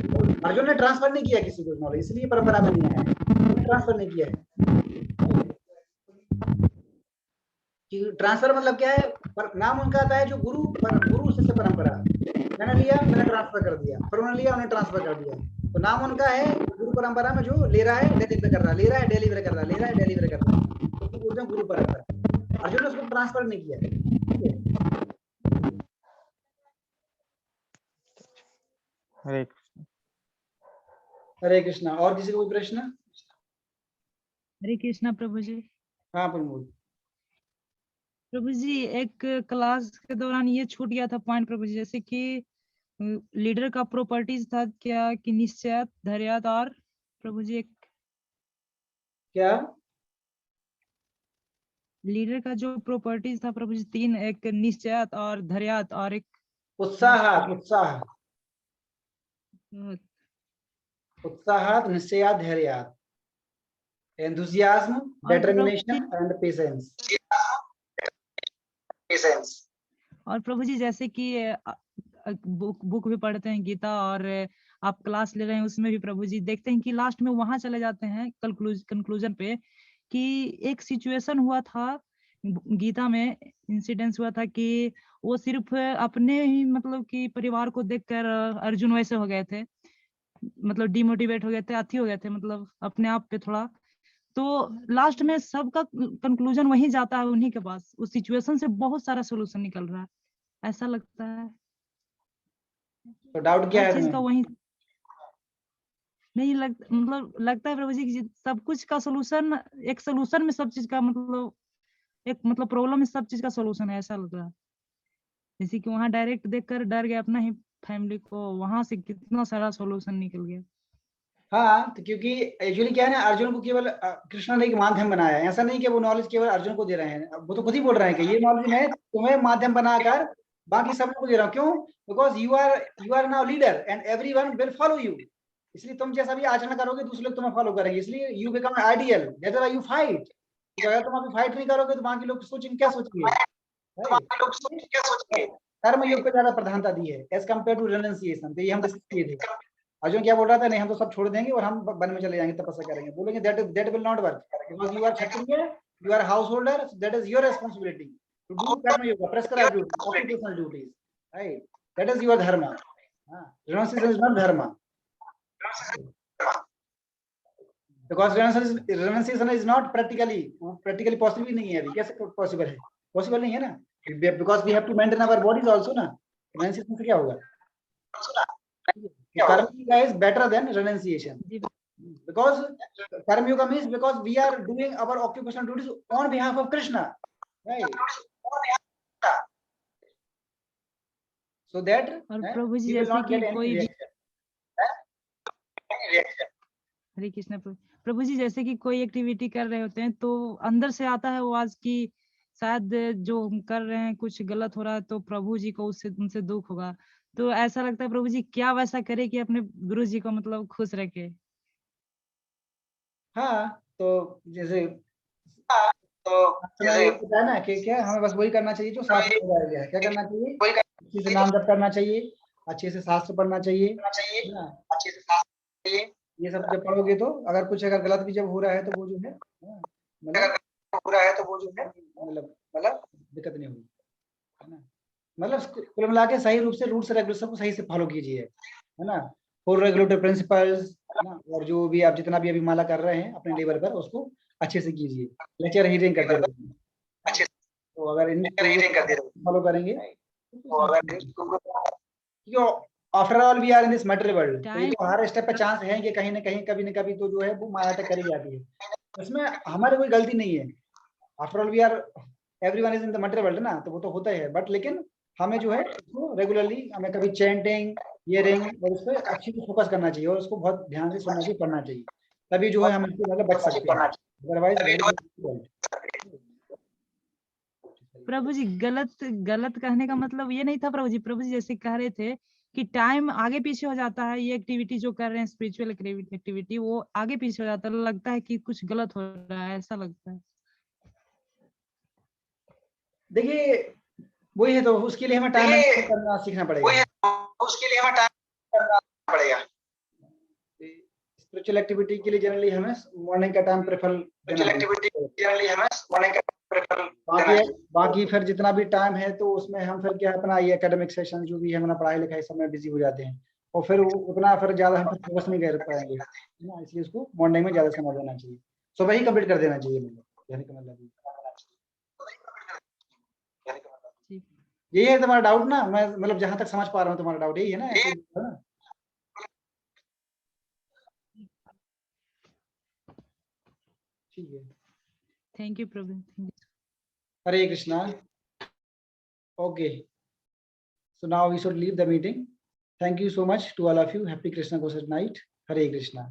तो अर्जुन ने ट्रांसफर नहीं किया किसी को नॉलेज, इसलिए परंपरा में नहीं आया है, ट्रांसफर नहीं किया है। कि ट्रांसफर मतलब क्या है, नाम उनका आता है जो गुरु गुरु शिष्य परंपरा, मैंने लिया, मैंने ट्रांसफर कर दिया, फिर उन्होंने लिया, उन्हें ट्रांसफर कर दिया, तो नाम उनका है गुरु परंपरा में जो ले रहा है डिलीवर कर रहा है, ले रहा है डिलीवर कर रहा है, ले रहा है डिलीवर कर रहा है, तो बोलते हैं गुरु परंपरा। अर्जुन ने उसको ट्रांसफर नहीं किया है। हरे कृष्ण। हरे कृष्णा। और किसी को कोई प्रश्न? हरे कृष्णा प्रभु जी। हाँ प्रमोद। प्रभु जी एक क्लास के दौरान ये छूट गया था पॉइंट प्रभु जी, जैसे कि लीडर का प्रॉपर्टीज था क्या कि निश्चय, धैर्य और प्रभु जी एक क्या लीडर का जो प्रॉपर्टीज था प्रभु जी तीन, एक निश्चय और धैर्य और एक उत्साह, उत्साह, अ, उत्साह, निश्चय, धैर्य, enthusiasm, determination and patience. और प्रभु जी जैसे कि बुक भी पढ़ते हैं गीता, और आप क्लास ले रहे हैं उसमें भी प्रभु जी देखते हैं कि लास्ट में वहां चले जाते हैं कंक्लूजन पे कि एक सिचुएशन हुआ था गीता में, इंसिडेंस हुआ था कि वो सिर्फ अपने ही मतलब कि परिवार को देखकर अर्जुन वैसे हो गए थे, मतलब डिमोटिवेट हो गए थे, अथी हो गए थे, मतलब अपने आप पे थोड़ा, तो लास्ट में सबका कंक्लूजन वही जाता है उन्हीं के पास, उस सिचुएशन से बहुत सारा सोल्यूशन निकल रहा है, ऐसा लगता है। तो डाउट क्या हर है चीज का तुम्हें? वही नहीं मतलब लगता है प्रभु जी कि सब कुछ का सोल्यूशन, एक सोल्यूशन में सब चीज का मतलब, एक मतलब प्रॉब्लम में सब चीज का सोल्यूशन है, ऐसा लग रहा है। जैसे कि वहां डायरेक्ट देखकर डर गए अपना ही फैमिली को, वहां से कितना सारा सोल्यूशन निकल गया। हाँ, तो क्योंकि एक्चुअली क्या है ना, अर्जुन को केवल कृष्ण ने एक माध्यम बनाया है, ऐसा नहीं कि वो नॉलेज केवल अर्जुन को दे रहे हैं, वो तो खुद ही बोल रहे हैं कि ये नॉलेज मैं तुम्हें माध्यम बनाकर बाकी सब को दे रहा हूँ। क्यों? Because you are now leader and everyone will follow you, इसलिए तुम जैसा भी आचरण करोगे दूसरे लोग तुम्हें फॉलो करेंगे, इसलिए you become ideal, that's why you fight. तो अगर तुम अभी फाइट नहीं करोगे तो बाकी लोग सोचेंगे, क्या सोचेंगे? कर्म योग को ज्यादा प्रधानता दी है एज कम्पेयर टू रेनंसिएशन, तो ये हम डिस्कस किए थे। अर्जुन क्या बोल रहा था, नहीं हम तो सब छोड़ देंगे और हम वन में चले जाएंगे, तपस्या करेंगे, बोलेंगे that will not work, because you are kshatriya, you are householder, that is your responsibility to do karma yoga, prescribe duty, occupational duties, right, that is your dharma. हां, renunciation is not dharma, because renunciation is not practically possible नहीं है, अभी कैसे possible है? Possible नहीं है ना, because we have to maintain our bodies also ना, रेनुंसिएशन से क्या होगा? Karma yoga is better than renunciation, because karma yoga means because we are doing our occupational duties on behalf of Krishna, right? So that और प्रभु जी we will जैसे not कि get any कोई भी reaction. हरे कृष्ण प्रभु जी, जैसे कि कोई एक्टिविटी कर रहे होते हैं तो अंदर से आता है वो आज की शायद जो हम कर रहे हैं कुछ गलत हो रहा है, तो प्रभु जी को उससे उनसे दुख होगा, तो ऐसा लगता है प्रभु जी क्या वैसा करे कि अपने गुरु जी को मतलब खुश रखे। हाँ, तो जैसे होता है ना कि क्या हमें बस वही करना चाहिए जो शास्त्र में बताया गया है। क्या करना चाहिए? अच्छे से नाम जप करना चाहिए, अच्छे से शास्त्र पढ़ना चाहिए, है ना? ये सब जब पढ़ोगे तो अगर गलत भी जब हो रहा है तो वो जो है मतलब दिक्कत नहीं होगी, है ना? मतलब कुल मिला के सही रूप से रूल्स रेगुलेशन को सही से फॉलो कीजिए, है ना? फॉर रेगुलेटरी प्रिंसिपल्स, ना। और जो भी आप जितना भी अभी माला कर रहे हैं अपने लेवल पर उसको अच्छे से कीजिए, लेक्चर हीटिंग करते रहिए अच्छे। तो अगर इन फॉलो करेंगे तो after all we are in this material world, तो ये तो हर स्टेप पे चांस है कि कहीं ना कहीं कभी न कभी तो जो है वो माया तक करी जाती है, उसमें हमारी कोई गलती नहीं है। After all we are everyone is in the material world ना, तो वो तो होता ही है, बट लेकिन हमें जो है उसको रेगुलरली हमें कभी चैंटिंग हियरिंग और उस पर अच्छी से फोकस करना चाहिए और उसको बहुत ध्यान से सुनना चाहिए, पढ़ना चाहिए, तभी जो है हम इससे मतलब बच सकते हैं, अदरवाइज। प्रभु जी गलत कहने का मतलब ये नहीं था प्रभु जी। प्रभु जी जैसे कह रहे थे कि टाइम आगे पीछे हो जाता है, ये एक्टिविटी जो कर रहे हैं स्पिरिचुअल एक्टिविटी वो आगे पीछे हो जाता है, लगता है कि कुछ गलत हो रहा है, ऐसा लगता है। देखिए वही है, तो उसके लिए हमें टाइम मैनेजमेंट करना सीखना पड़ेगा। स्पिरिचुअल एक्टिविटी के लिए जनरली हमें मॉर्निंग का टाइम प्रेफर बाकी फिर जितना भी टाइम है तो उसमें हम फिर क्या अपना ये एकेडमिक सेशन जो भी है अपना पढ़ाई लिखाई सब में बिजी हो जाते हैं और फिर उतना फिर ज्यादा हम फोकस नहीं कर पाएंगे ना, इसलिए उसको मॉर्निंग में ज्यादा समय देना चाहिए, सुबह ही कंप्लीट कर देना चाहिए। मतलब यही है तुम्हारा डाउट ना, मैं मतलब जहां तक समझ पा रहा हूँ तुम्हारा डाउट यही है ना। ठीक है, thank you Prabhu. Hare Krishna. Okay, so now we should leave the meeting. Thank you so much to all of you. Happy Krishna Conscious Night. Hare Krishna.